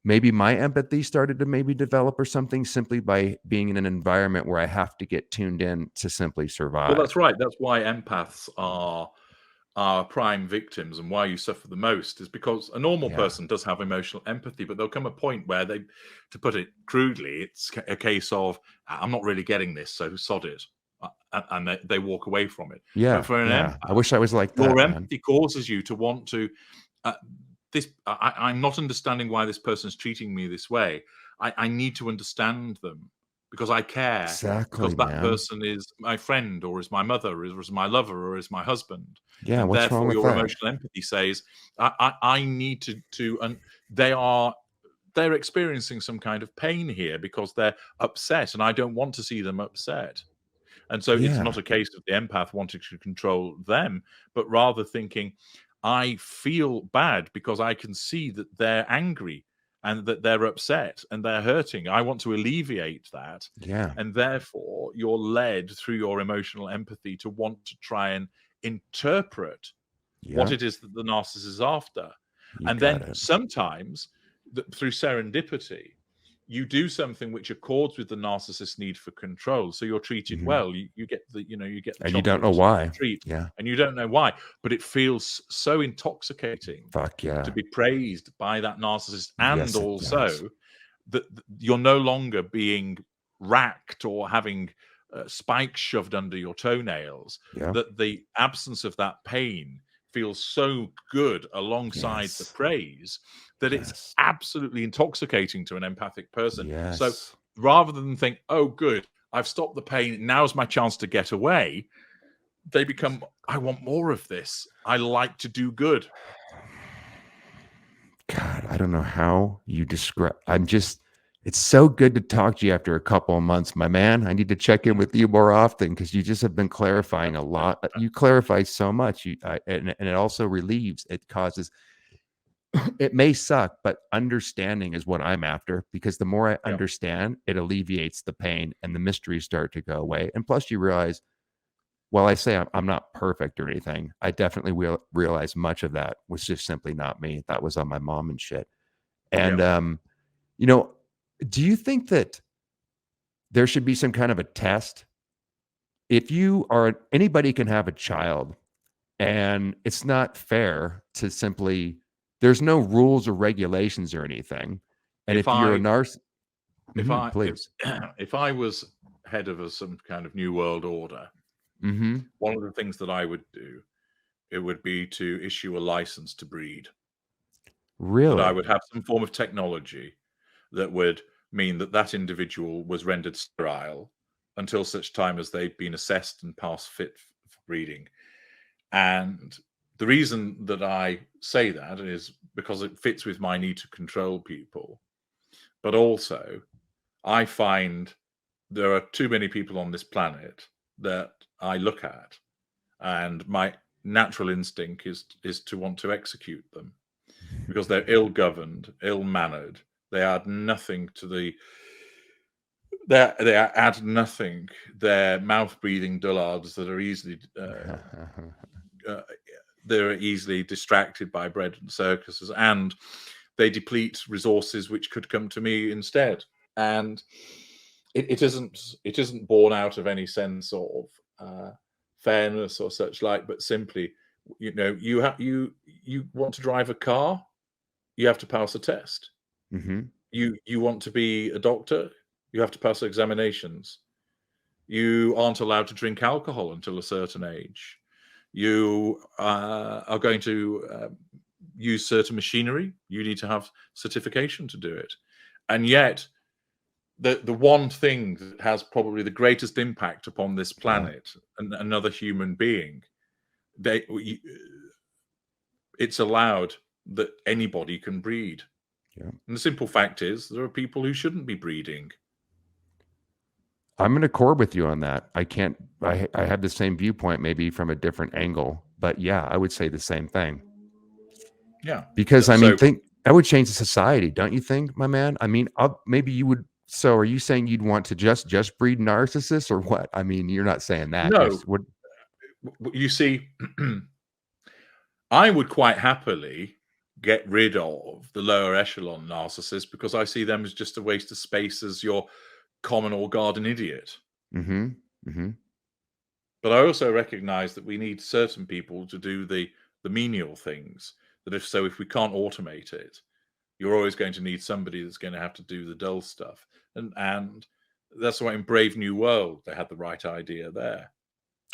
maybe my empathy started to maybe develop or something, simply by being in an environment where I have to get tuned in to simply survive. Well, that's right. That's why empaths are prime victims, and why you suffer the most is because a normal person does have emotional empathy, but there'll come a point where they, to put it crudely, it's a case of, I'm not really getting this, so sod it. And they walk away from it. Yeah. But for an empath, I wish I was like that. Your empathy causes you to want to, I'm not understanding why this person's treating me this way. I need to understand them because I care. Exactly, because that person is my friend, or is my mother, or is my lover, or is my husband. Yeah, and what's wrong with your that? emotional empathy says, I need to, and they're experiencing some kind of pain here because they're upset, and I don't want to see them upset. And so it's not Yeah. a case of the empath wanting to control them, but rather thinking, I feel bad because I can see that they're angry and that they're upset and they're hurting. I want to alleviate that. Yeah. And therefore, you're led through your emotional empathy to want to try and interpret what Yeah. it is that the narcissist is after. You And got then it. sometimes, through serendipity, you do something which accords with the narcissist's need for control. So you're treated Mhm. well. You get the And you don't chocolate know why. treat, Yeah. and you don't know why, but it feels so intoxicating Fuck to yeah. be praised by that narcissist, and Yes, it does. also that you're no longer being racked or having spikes shoved under your toenails. Yeah. That the absence of that pain feels so good alongside the Yes. praise that it's Yes. absolutely intoxicating to an empathic person. So Yes. rather than think, oh, good, I've stopped the pain, now's my chance to get away, they become, I want more of this. I like to do good. God, I don't know how you describe. It's so good to talk to you after a couple of months, my man. I need to check in with you more often because you just have been clarifying a lot. You clarify so much, and it also relieves. It causes, it may suck, but understanding is what I'm after because the more I Yeah. understand, it alleviates the pain and the mysteries start to go away. And plus, you realize, while I say I'm not perfect or anything, I definitely will realize much of that was just simply not me. That was on my mom and shit. And, Yeah. you know, do you think that there should be some kind of a test? If you are, anybody can have a child, and it's not fair to simply, there's no rules or regulations or anything. And If if you're a I narcissist, if I if please. if I was head of some kind of new world order, Hmm. one of the things that I would do, it would be to issue a license to breed. That I Really? would have some form of technology that would mean that that individual was rendered sterile until such time as they'd been assessed and passed fit for breeding. And the reason that I say that is because it fits with my need to control people. But also, I find there are too many people on this planet that I look at, and my natural instinct is to want to execute them because they're ill-governed, ill-mannered. They add nothing to the. They add nothing. They're mouth-breathing dullards that are easily uh, they're easily distracted by bread and circuses, and they deplete resources which could come to me instead. And it isn't born out of any sense of fairness or such like, but simply, you want to drive a car, you have to pass a test. Hmm. You want to be a doctor, you have to pass examinations. You aren't allowed to drink alcohol until a certain age. You are going to use certain machinery. You need to have certification to do it. And yet, the one thing that has probably the greatest impact upon this Yeah. planet and another human being, it's allowed that anybody can breed. Yeah. And the simple fact is, there are people who shouldn't be breeding. I'm going to accord with you on that. I can't, I have the same viewpoint, maybe from a different angle, but yeah, I would say the same thing. Yeah. Because I mean, So think that would change the society, don't you think, my man? I mean, maybe you would. So, are you saying you'd want to just breed narcissists, or what? I mean, you're not saying that. no, What? you see, I would quite happily get rid of the lower echelon narcissists because I see them as just a waste of space as your common or garden idiot. Mm-hmm. Mm-hmm. But I also recognize that we need certain people to do the menial things. That if we can't automate it, you're always going to need somebody that's going to have to do the dull stuff. And that's why in Brave New World they had the right idea there.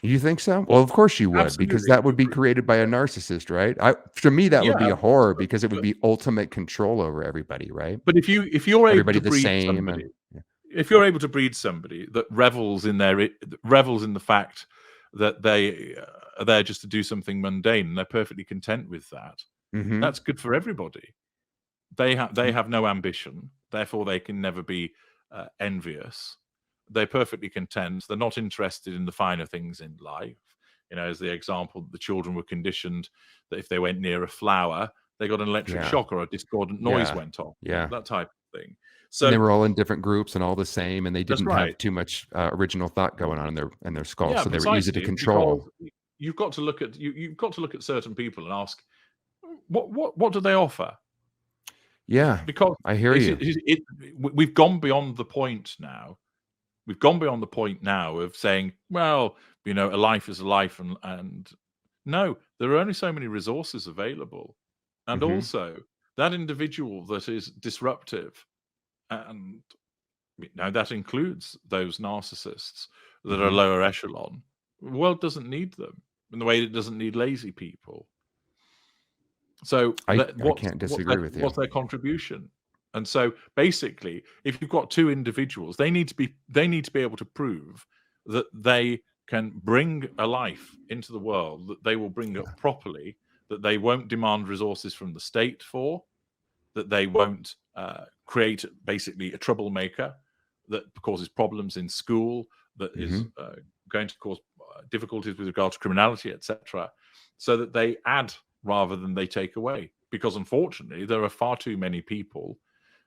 You think so? Well, of course you would, because Absolutely. that would be created by a narcissist, right? To me, that would be Yeah, a horror because it would be ultimate control over everybody, right? but if you're able Everybody to the breed same, somebody, and yeah. if you're able to breed somebody that revels in the fact that they are there just to do something mundane and they're perfectly content with that, Mm-hmm. that's good for everybody. They have no ambition, therefore they can never be envious. they're perfectly content. They're not interested in the finer things in life. As the example, the children were conditioned that if they went near a flower, they got an electric shock or a discordant noise went off. That type of thing. So and they were all in different groups and all the same, and they that's didn't right. have too much original thought going on in their skull, Yeah, so they were easy to precisely, control. because you've got to look at certain people and ask, what do they offer? Yeah, Because I hear you. we've gone beyond the point now. We've gone beyond the point now of saying, well, a life is a life, and no, there are only so many resources available, and also that individual that is disruptive, and that includes those narcissists that are lower echelon. The world doesn't need them in the way it doesn't need lazy people. So I can't disagree with you. What's their contribution? And so basically, if you've got two individuals, they need to be able to prove that they can bring a life into the world, that they will bring up properly, that they won't demand resources from the state for, that they won't create basically a troublemaker that causes problems in school, that is going to cause difficulties with regard to criminality, etc., so that they add rather than they take away. Because unfortunately, there are far too many people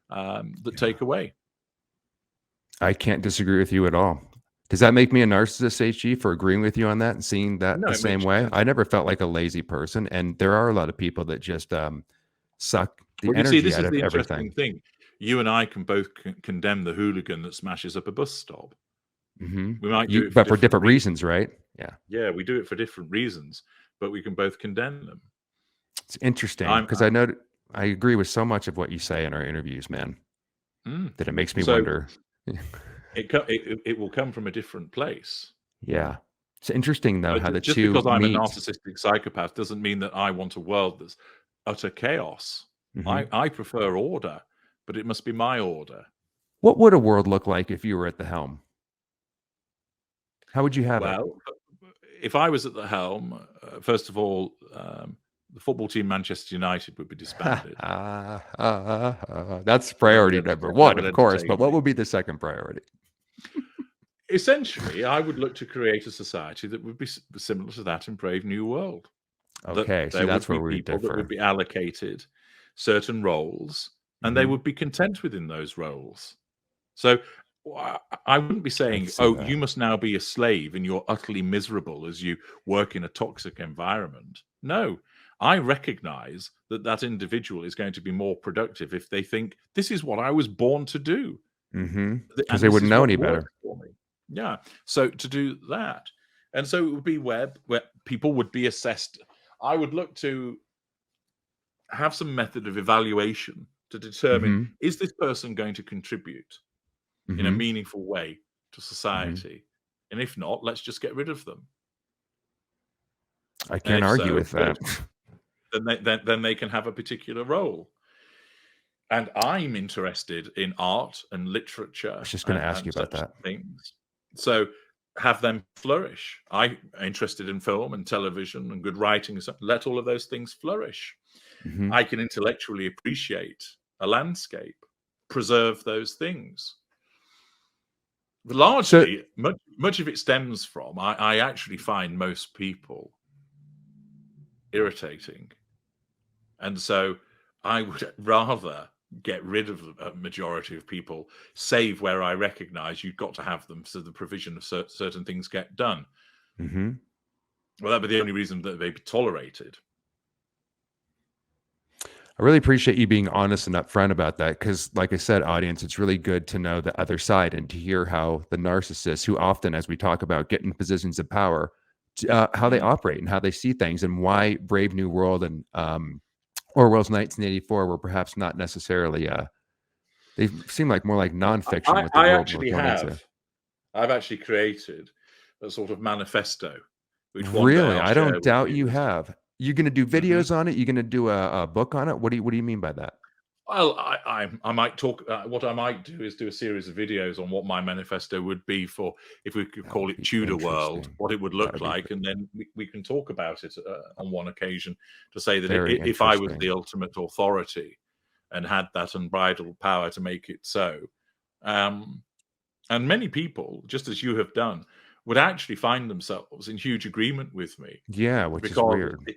that take away. I can't disagree with you at all. Does that make me a narcissist, HG, for agreeing with you on that and seeing that the same way? I never felt like a lazy person, and there are a lot of people that just suck the energy out of everything. This is the interesting thing. You and I can both condemn the hooligan that smashes up a bus stop. We might do it for different reasons, right? Yeah, we do it for different reasons, but we can both condemn them. It's interesting because I agree with so much of what you say in our interviews, man, that it makes me wonder. It will come from a different place. Yeah. It's interesting, though, how the just two because I'm meet. a narcissistic psychopath doesn't mean that I want a world that's utter chaos. I prefer order, but it must be my order. What would a world look like if you were at the helm? How would you have it? Well, if I was at the helm, first of all, the football team Manchester United would be disbanded. That's priority number one, of course. But what would be the second priority? Essentially, I would look to create a society that would be similar to that in Brave New World. Okay, so that's where we differ. That would be allocated certain roles, and they would be content within those roles. So I wouldn't be saying, you must now be a slave and you're utterly miserable as you work in a toxic environment. No, I recognize that individual is going to be more productive if they think, this is what I was born to do. Because they wouldn't know any better. Yeah, so to do that. And so it would be where people would be assessed. I would look to have some method of evaluation to determine, is this person going to contribute in a meaningful way to society? And if not, let's just get rid of them. I can't argue with that. Then they can have a particular role. And I'm interested in art and literature. I was just going to ask you about that. Things. So have them flourish. I'm interested in film and television and good writing. So let all of those things flourish. I can intellectually appreciate a landscape, preserve those things. Largely, much of it stems from, I actually find most people irritating. And so I would rather get rid of a majority of people, save where I recognize you've got to have them so the provision of certain things get done. Well, that'd be the only reason that they'd be tolerated. I really appreciate you being honest and upfront about that because, like I said, audience, it's really good to know the other side and to hear how the narcissists, who often, as we talk about, get in positions of power, how they operate and how they see things and why Brave New World and Orwell's 1984 were perhaps not necessarily, they seem like more like nonfiction. I've actually created a sort of manifesto. Which really? I don't doubt you have. You're going to do videos on it? You're going to do a book on it? What do you mean by that? Well, I might talk. What I might do is do a series of videos on what my manifesto would be for, if we could call it Tudor world, what it would look like, and then we can talk about it on one occasion to say that if I was the ultimate authority and had that unbridled power to make it so, and And many people, just as you have done, would actually find themselves in huge agreement with me, Yeah, which is because weird.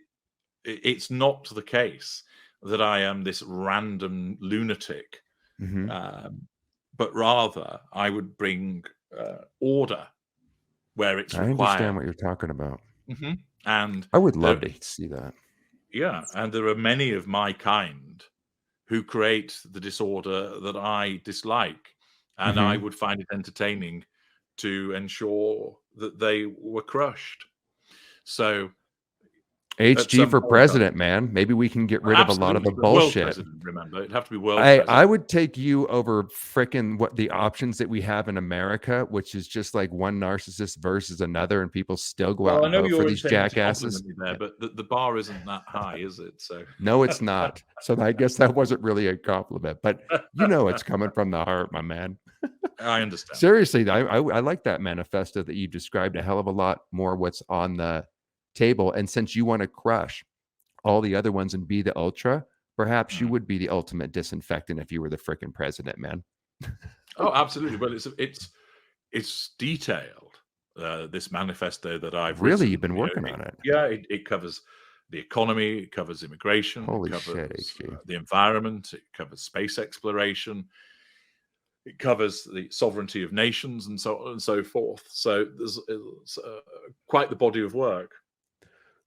it's not the case that I am this random lunatic, Hmm. but rather I would bring order where it's I understand required. what you're talking about. Mhm. And I would there, love to see that. yeah, and there are many of my kind who create the disorder that I dislike, and I Hmm. would find it entertaining to ensure that they were crushed. So at HG some for point, president, man. Maybe we can get rid of a lot of the absolutely, but world bullshit. president, remember, it'd have to be world I president. would take you over frickin' what the options that we have in America, which is just like one narcissist versus another, and people still go out Well, I and know vote for you're these intending to jackasses. compliment me there, but the bar isn't that high, is it? So No, it's not. So I guess that wasn't really a compliment, but you know it's coming from the heart, my man. I understand. Seriously, I like that manifesto that you described a hell of a lot more what's on the table. And since you want to crush all the other ones and be the ultra, perhaps you Mm. would be the ultimate disinfectant if you were the frickin' president, man. Oh, absolutely. Well, it's detailed. This manifesto that I've Really, you've written, been working on it. it covers the economy, it covers immigration, it Holy shit, covers HG. the environment, it covers space exploration, it covers the sovereignty of nations, and so on and so forth. So there's quite the body of work.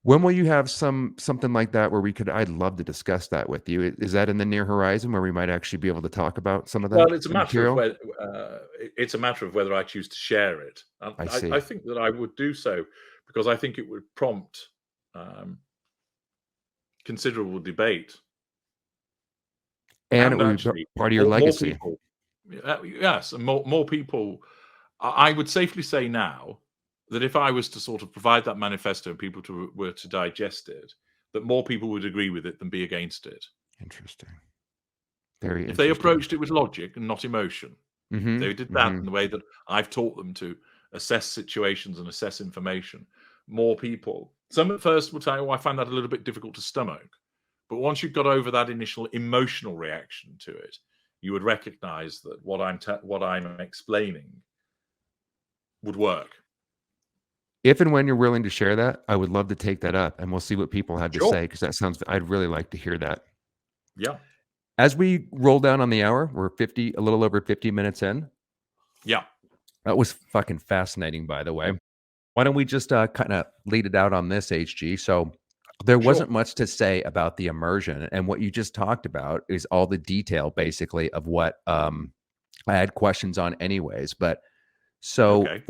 When will you have something like that where we could? I'd love to discuss that with you. Is that in the near horizon where we might actually be able to talk about some of Well, it's a the matter of material? whether it's a matter of whether I choose to share it. And I I see. think that I would do so because I think it would prompt um, considerable debate, And it and would be actually part of your more legacy. people. Yes, and more people. I would safely say now that if I was to sort of provide that manifesto and people were to digest it, that more people would agree with it than be against it. Interesting. Very If they interesting. approached it with logic and not emotion, if Hmm. they did that Hmm. in the way that I've taught them to assess situations and assess information, more people. Some at first would say, "Oh, I find that a little bit difficult to stomach," but once you've got over that initial emotional reaction to it, you would recognise that what I'm explaining would work. If and when you're willing to share that, I would love to take that up, and we'll see what people have to Sure. say because that sounds. I'd really like to hear that. Yeah. As we roll down on the hour, we're a little over 50 minutes in. Yeah. That was fucking fascinating, by the way. Why don't we just kind of lead it out on this, HG? So there Sure. wasn't much to say about the immersion, and what you just talked about is all the detail, basically, of what I had questions on, anyways. But so Okay.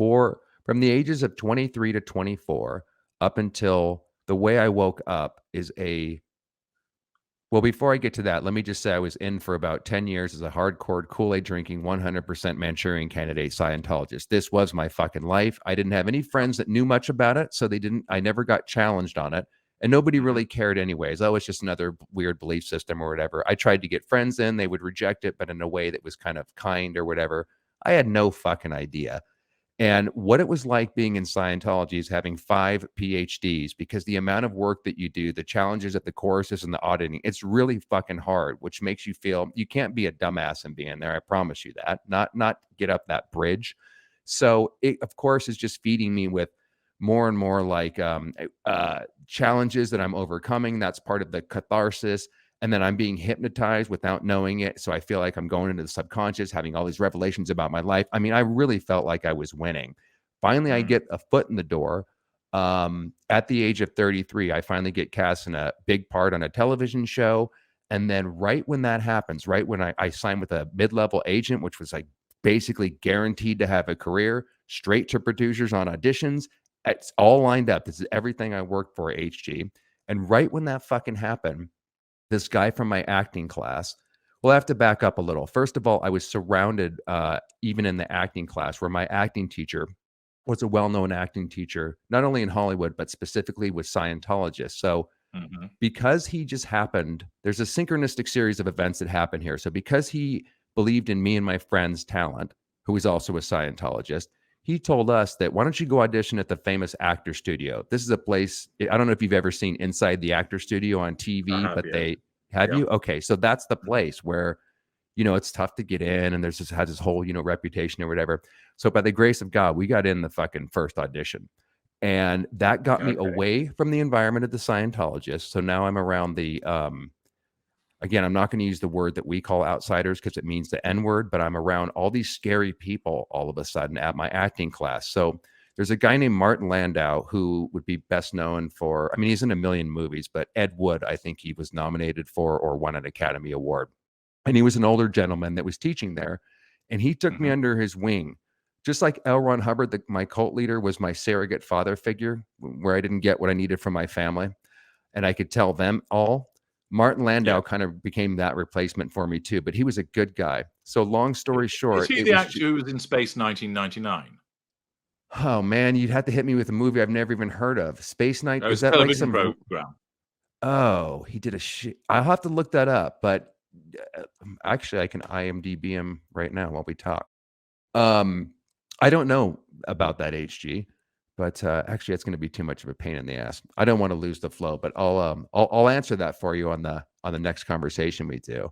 from the ages of 23 to 24 up until the way I woke up is a well, before I get to that, let me just say I was in for about 10 years as a hardcore Kool-Aid drinking 100% Manchurian candidate Scientologist. This was my fucking life. I didn't have any friends that knew much about it, so I never got challenged on it. And nobody Mhm. really cared anyways. Oh, it's just another weird belief system or whatever. I tried to get friends in, they would reject it, but in a way that was kind of kind or whatever. I had no fucking idea. And what it was like being in Scientology is having 5 PhDs because the amount of work that you do, the challenges at the courses and the auditing, it's really fucking hard, which makes you feel you can't be a dumbass and be in there. I promise you that. Not get up that bridge. So it, of course, is just feeding me with more and more like challenges that I'm overcoming. That's part of the catharsis. And then I'm being hypnotized without knowing it. So I feel like I'm going into the subconscious, having all these revelations about my life. I mean, I really felt like I was winning. Finally, I Mm. get a foot in the door. At the age of 33, I finally get cast in a big part on a television show. And then right when that happens, right when I signed with a mid-level agent, which was like basically guaranteed to have a career, straight to producers on auditions, it's all lined up. This is everything I worked for, HG. And right when that fucking happened, this guy from my acting class. Well, I have to back up a little. First of all, I was surrounded, even in the acting class, where my acting teacher was a well-known acting teacher, not only in Hollywood, but specifically with Scientologists. So Mhm. because he just happened, there's a synchronistic series of events that happen here. So because he believed in me and my friend's talent, who is also a Scientologist, he told us that why don't you go audition at the famous actor studio? This is a place, I don't know if you've ever seen Inside the Actor Studio on I TV, have, but yes. they have Yeah. you? Okay, so that's the Mhm. place where it's tough to get in, and has this whole, reputation or whatever. So by the grace of God, we got in the fucking first audition. And that got me Okay. away from the environment of the Scientologists. So now I'm around the again, I'm not going to use the word that we call outsiders because it means the N word, but I'm around all these scary people all of a sudden at my acting class. So there's a guy named Martin Landau who would be best known for, I mean, he's in a million movies, but Ed Wood, I think he was nominated for or won an Academy Award. And he was an older gentleman that was teaching there. And he took me under his wing. Just like L. Ron Hubbard, my cult leader, was my surrogate father figure, where I didn't get what I needed from my family and I could tell them all. Martin Landau kind of became that replacement for me too, but he was a good guy. So long story short, is he the actor who was in Space 1999? Oh man, you'd have to hit me with a movie I've never even heard of. Space Night. It Was was a that like television some? program. Oh, he did a shit. I'll have to look that up. But actually, I can IMDb him right now while we talk. I don't know about that, HG. But actually, it's going to be too much of a pain in the ass. I don't want to lose the flow, but I'll answer that for you on the next conversation we do.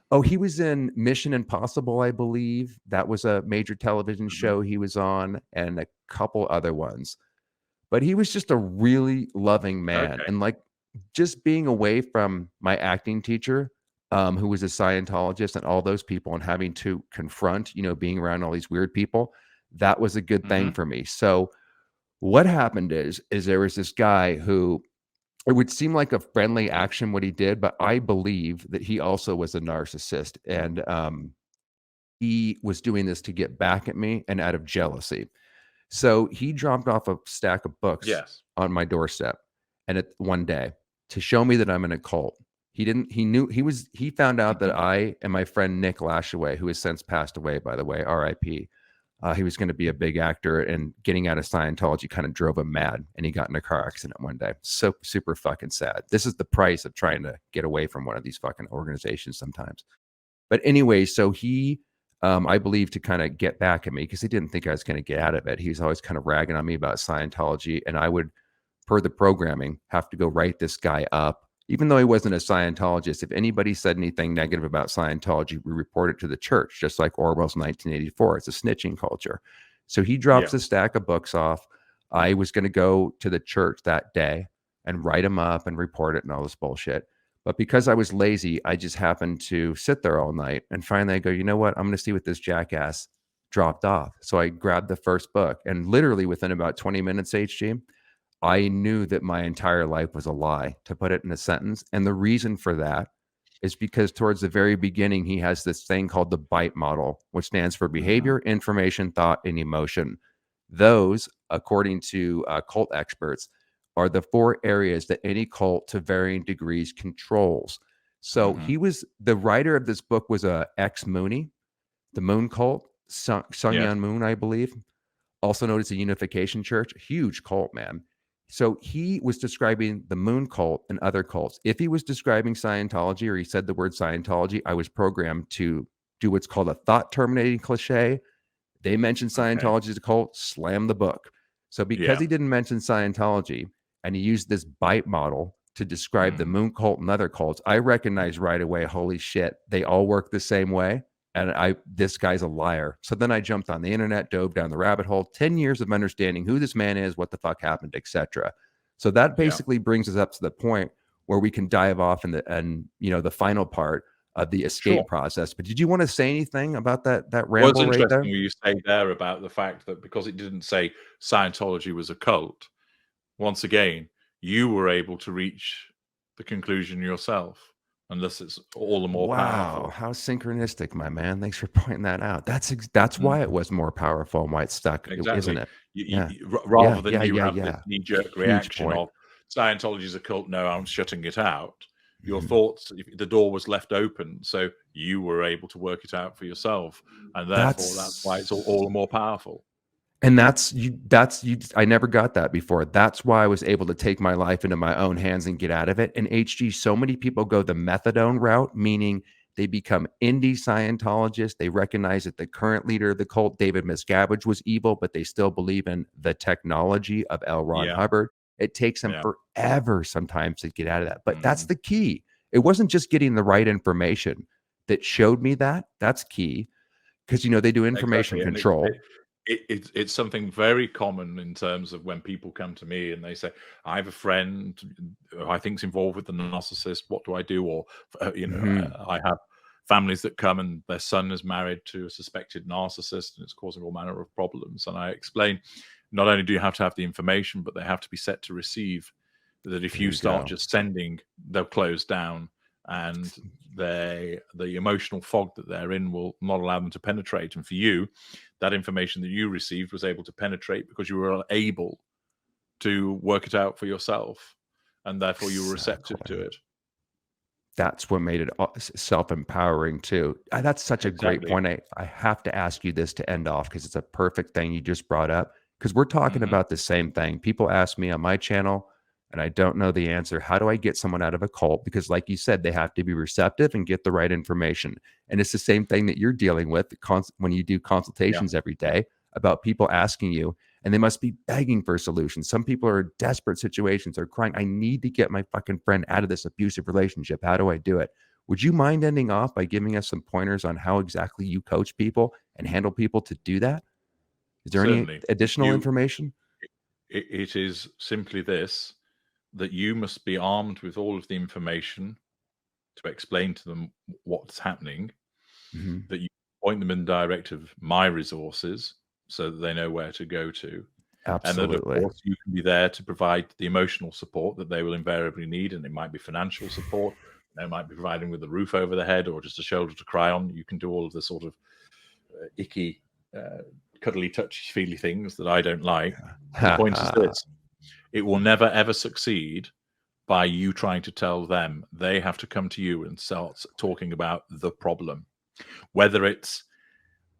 Oh, he was in Mission Impossible, I believe. That was a major television show he was on, and a couple other ones. But he was just a really loving man, Okay. and like just being away from my acting teacher, who was a Scientologist, and all those people, and having to confront, being around all these weird people, that was a good thing for me. So what happened is there was this guy who it would seem like a friendly action what he did, but I believe that he also was a narcissist, and he was doing this to get back at me and out of jealousy. So he dropped off a stack of books on my doorstep, and one day to show me that I'm in a cult. He found out that I and my friend Nick Lashaway, who has since passed away, by the way, RIP. He was going to be a big actor, and getting out of Scientology kind of drove him mad, and he got in a car accident one day. So super fucking sad. This is the price of trying to get away from one of these fucking organizations sometimes. But anyway, so he, I believe, to kind of get back at me, because he didn't think I was going to get out of it. He was always kind of ragging on me about Scientology, and I would, per the programming, have to go write this guy up. Even though he wasn't a Scientologist, if anybody said anything negative about Scientology, we report it to the church, just like Orwell's 1984. It's a snitching culture. So he drops a stack of books off. I was going to go to the church that day and write them up and report it and all this bullshit. But because I was lazy, I just happened to sit there all night. And finally I go, you know what? I'm going to see what this jackass dropped off. So I grabbed the first book, and literally within about 20 minutes, HG, I knew that my entire life was a lie, to put it in a sentence. And the reason for that is because towards the very beginning, he has this thing called the BITE model, which stands for behavior, information, thought, and emotion. Those, according to cult experts, are the 4 areas that any cult to varying degrees controls. So he was, the writer of this book was a ex-Moonie, the Moon cult, Sun Myung Moon, I believe, also known as the Unification Church, huge cult, man. So he was describing the Moon cult and other cults. If he was describing Scientology, or he said the word Scientology, I was programmed to do what's called a thought terminating cliche. They mentioned Scientology as a cult, slam the book. So because he didn't mention Scientology, and he used this BITE model to describe the Moon cult and other cults, I recognized right away, holy shit, they all work the same way. And this guy's a liar. So then I jumped on the internet, dove down the rabbit hole, 10 years of understanding who this man is, what the fuck happened, etc. So that basically brings us up to the point where we can dive off in the final part of the escape process. But did you want to say anything about that ramble Well, it's right there? interesting what you say there about the fact that because it didn't say Scientology was a cult, once again, you were able to reach the conclusion yourself. Unless it's all the more powerful. Wow, how synchronistic, my man. Thanks for pointing that out. That's why it was more powerful and why it stuck, isn't it? Rather than you have this knee-jerk Huge reaction point. of Scientology is a cult, no, I'm shutting it out. Your thoughts, the door was left open, so you were able to work it out for yourself, and therefore that's why it's all the more powerful. And I never got that before. That's why I was able to take my life into my own hands and get out of it. And HG, so many people go the methadone route, meaning they become indie Scientologists. They recognize that the current leader of the cult, David Miscavige, was evil, but they still believe in the technology of L. Ron Hubbard. It takes them forever sometimes to get out of that. But that's the key. It wasn't just getting the right information. that showed me that. That's key, because they do information Exactly, and control. it's something very common in terms of when people come to me and they say, "I have a friend who I think's involved with the narcissist. What do I do?" Or I have families that come and their son is married to a suspected narcissist and it's causing all manner of problems. And I explain, not only do you have to have the information, but they have to be set to receive. That if you start just sending, they'll close down, and the emotional fog that they're in will not allow them to penetrate. And for you, that information that you received was able to penetrate because you were able to work it out for yourself, and therefore you were receptive to it. That's what made it self-empowering too. That's such a great point. I have to ask you this to end off, because it's a perfect thing you just brought up, because we're talking about the same thing. People ask me on my channel, and I don't know the answer. How do I get someone out of a cult? Because like you said, they have to be receptive and get the right information. And it's the same thing that you're dealing with when you do consultations every day, about people asking you, and they must be begging for solutions. Some people are in desperate situations. They're crying, I need to get my fucking friend out of this abusive relationship. How do I do it? Would you mind ending off by giving us some pointers on how exactly you coach people and handle people to do that? Is there any additional information? It is simply this, that you must be armed with all of the information to explain to them what's happening, that you point them in the direction of my resources so that they know where to go to. Absolutely. And that, of course, you can be there to provide the emotional support that they will invariably need. And it might be financial support. They might be providing with a roof over their head or just a shoulder to cry on. You can do all of the sort of icky, cuddly, touchy-feely things that I don't like. The point is this. It will never, ever succeed by you trying to tell them. They have to come to you and start talking about the problem. Whether it's,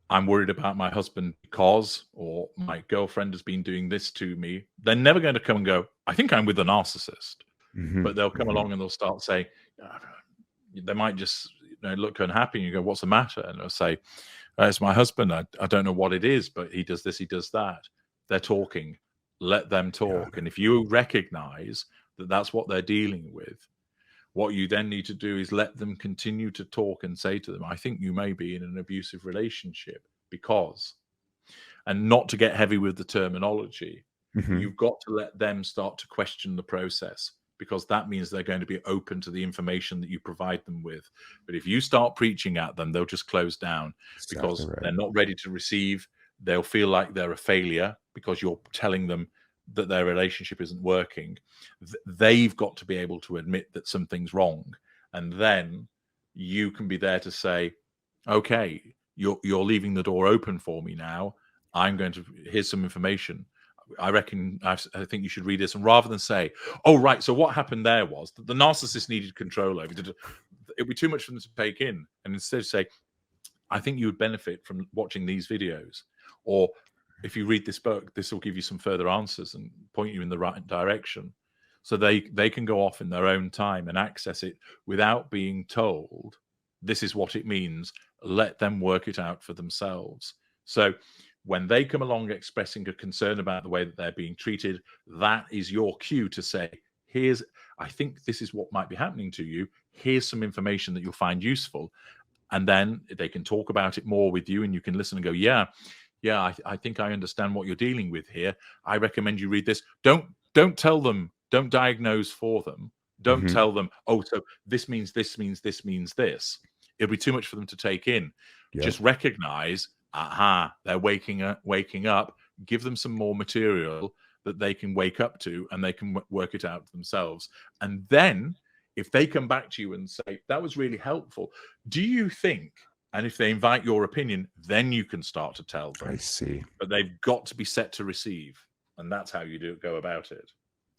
I'm worried about my husband because, or my girlfriend has been doing this to me. They're never going to come and go, I think I'm with a narcissist. But they'll come along and they'll start saying, they might just look unhappy, and you go, what's the matter? And they'll say, it's my husband. I don't know what it is, but he does this, he does that. They're talking. Let them talk. And if you recognize that that's what they're dealing with, what you then need to do is let them continue to talk and say to them, I think you may be in an abusive relationship because, and not to get heavy with the terminology, you've got to let them start to question the process, because that means they're going to be open to the information that you provide them with. But if you start preaching at them, they'll just close down because they're not ready to receive. They'll feel like they're a failure because you're telling them that their relationship isn't working. They've got to be able to admit that something's wrong. And then you can be there to say, okay, you're leaving the door open for me now. Here's some information. I think you should read this. And rather than say, oh, right, so what happened there was that the narcissist needed control over it. It'd be too much for them to take in. And instead say, I think you would benefit from watching these videos. Or if you read this book, this will give you some further answers and point you in the right direction. So they can go off in their own time and access it without being told, this is what it means. Let them work it out for themselves. So when they come along expressing a concern about the way that they're being treated, that is your cue to say, I think this is what might be happening to you. Here's some information that you'll find useful. And then they can talk about it more with you, and you can listen and go, yeah, I think I understand what you're dealing with here. I recommend you read this. Don't tell them, don't diagnose for them. Don't tell them, oh, so this means this means this means this. It'll be too much for them to take in. Just recognize, they're waking up. Give them some more material that they can wake up to, and they can work it out themselves. And then if they come back to you and say, that was really helpful, do you think, and if they invite your opinion, then you can start to tell them. I see. But they've got to be set to receive. And that's how you go about it.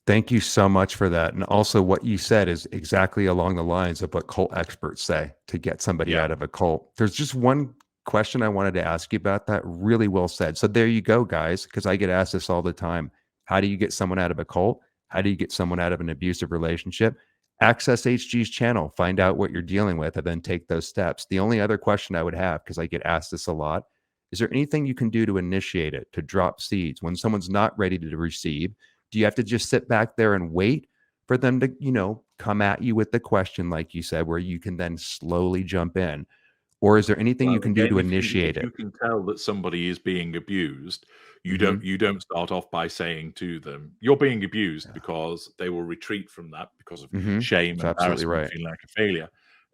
Thank you so much for that. And also what you said is exactly along the lines of what cult experts say to get somebody out of a cult. There's just one question I wanted to ask you about that. Really well said. So there you go, guys, because I get asked this all the time. How do you get someone out of a cult? How do you get someone out of an abusive relationship? Access HG's channel, find out what you're dealing with, and then take those steps. The only other question I would have, because I get asked this a lot, is there anything you can do to initiate it, to drop seeds when someone's not ready to receive? Do you have to just sit back there and wait for them to, come at you with the question, like you said, where you can then slowly jump in? Or is there anything you Well, can do again, to if initiate you it? can tell that somebody is being abused, Mhm. you don't start off by saying to them, "You're being abused," because they will retreat from that because of Mhm. shame, That's absolutely embarrassment, right. feeling like a failure.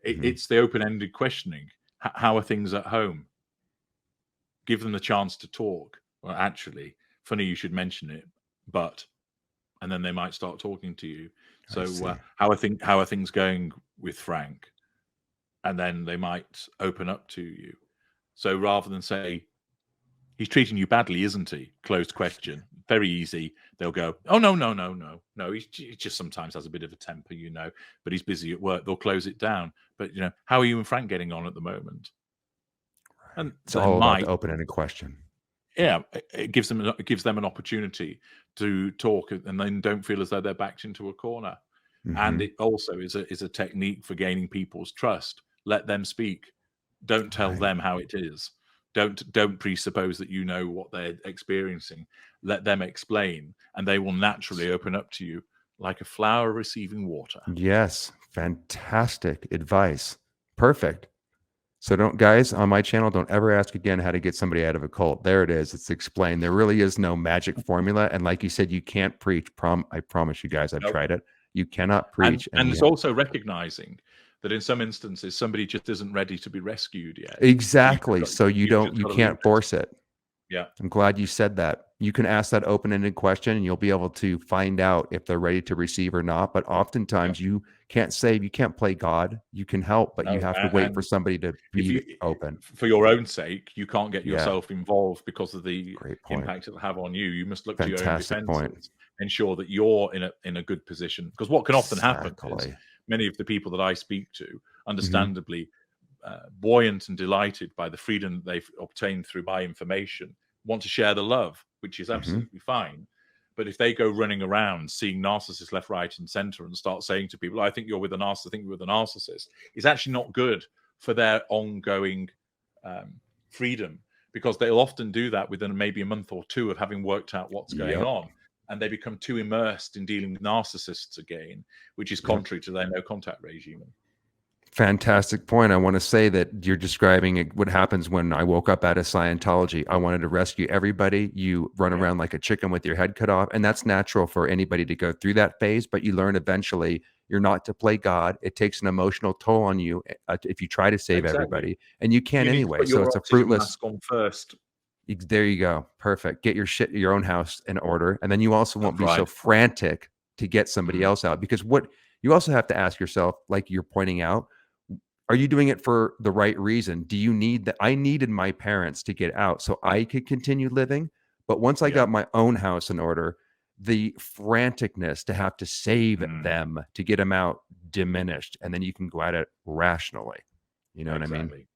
Mhm. It's the open-ended questioning. How are things at home? Give them the chance to talk. Well, actually, funny you should mention it, but and then they might start talking to you. I So, see. how are things going with Frank? And then they might open up to you. So rather than say, "He's treating you badly, isn't he?" Closed question. Very easy. They'll go, "Oh, no, no, no, no. No, he just sometimes has a bit of a temper, but he's busy at work." They'll close it down. But, "How are you and Frank getting on at the moment?" Right. And It's they all about the might, open-ended question. yeah, it gives them an opportunity to talk and then don't feel as though they're backed into a corner. And Mhm. it also is a technique for gaining people's trust. Let them speak. Don't tell Right. them how it is. Don't presuppose that you know what they're experiencing. Let them explain, and they will naturally open up to you like a flower receiving water. Yes. Fantastic advice. Perfect. So don't guys, on my channel, don't ever ask again how to get somebody out of a cult. There it is. It's explained. There really is no magic formula. And like you said, you can't preach. I promise you guys, I've Nope. tried it. You cannot And preach. And it's also recognizing that in some instances somebody just isn't ready to be rescued yet. So exactly. So you've just you got to leave can't it. force it. Yeah. I'm glad you said that. You can ask that open-ended question and you'll be able to find out if they're ready to receive or not. But Yeah. oftentimes you can't save, you can't play God. You can help, but you No, have to wait for and somebody to if be you open. for your own sake, you can't get Yeah, yourself involved because of the great point. impact it'll have on you. You must look to your own Fantastic point. defenses, ensure that you're in a good position. Because what can often happen is Exactly. many of the people that I speak to, Mhm. understandably, buoyant and delighted by the freedom that they've obtained through my information, want to share the love, which is Mhm. absolutely fine. But if they go running around seeing narcissists left, right, and center and start saying to people, "I think you're with a narcissist, I think you're with a narcissist," it's actually not good for their ongoing freedom, because they'll often do that within maybe a month or two of having worked out what's going Yep. on. And they become too immersed in dealing with narcissists again, which is Yep. contrary to their no contact regime. Fantastic point. I want to say that you're describing what happens when I woke up out of Scientology. I wanted to rescue everybody. You run Yeah, around like a chicken with your head cut off, and that's natural for anybody to go through that phase, but you learn eventually you're not to play God. It takes an emotional toll on you if you try to save exactly. everybody, and you can't You need to anyway. put So your it's a oxygen fruitless. mask on first. There you go. Perfect. Get your own house in order, and then you also won't That's be so right. frantic to get somebody Mm, else out, because what you also have to ask yourself, like you're pointing out, are you doing it for the right reason? Do you need that? I needed my parents to get out so I could continue living. But once I yeah. got my own house in order, the franticness to have to save Mm, them to get them out diminished. And then you can go at it rationally. You know what I mean? exactly.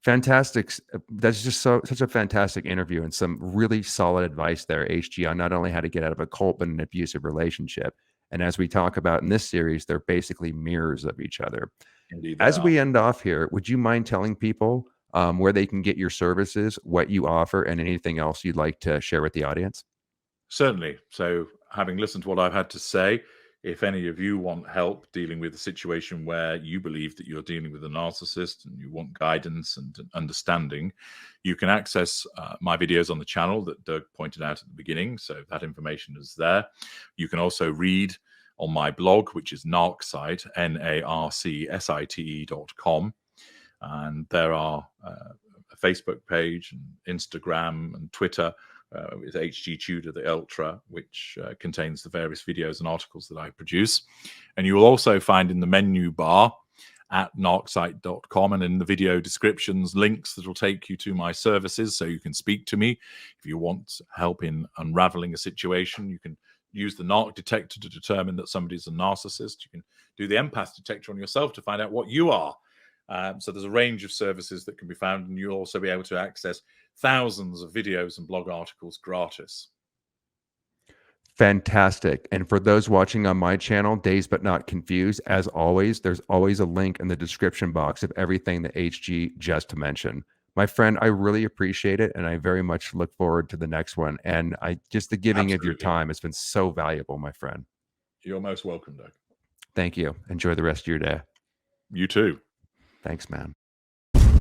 Fantastic. That's just such a fantastic interview and some really solid advice there, HG, on not only how to get out of a cult, but an abusive relationship. And as we talk about in this series, they're basically mirrors of each other. Indeed, they As are. we end off here, would you mind telling people where they can get your services, what you offer, and anything else you'd like to share with the audience? Certainly. So, having listened to what I've had to say, if any of you want help dealing with a situation where you believe that you're dealing with a narcissist and you want guidance and understanding, you can access my videos on the channel that Doug pointed out at the beginning. So, that information is there. You can also read on my blog, which is Narcsite, NARCSITE.com. And there are a Facebook page and Instagram and Twitter with HG Tudor the Ultra, which contains the various videos and articles that I produce. And you will also find in the menu bar at narcsite.com and in the video descriptions links that will take you to my services so you can speak to me. If you want help in unraveling a situation, you can use the narc detector to determine that somebody's a narcissist. You can do the empath detector on yourself to find out what you are. So there's a range of services that can be found, and you'll also be able to access thousands of videos and blog articles gratis. Fantastic. And for those watching on my channel, Dazed But Not Confused, as always, there's always a link in the description box of everything that HG just mentioned. My friend, I really appreciate it, and I very much look forward to the next one. And I just the giving of your Absolutely. time has been so valuable, my friend. You're most welcome, Doug. Thank you. Enjoy the rest of your day. You too. Thanks, man.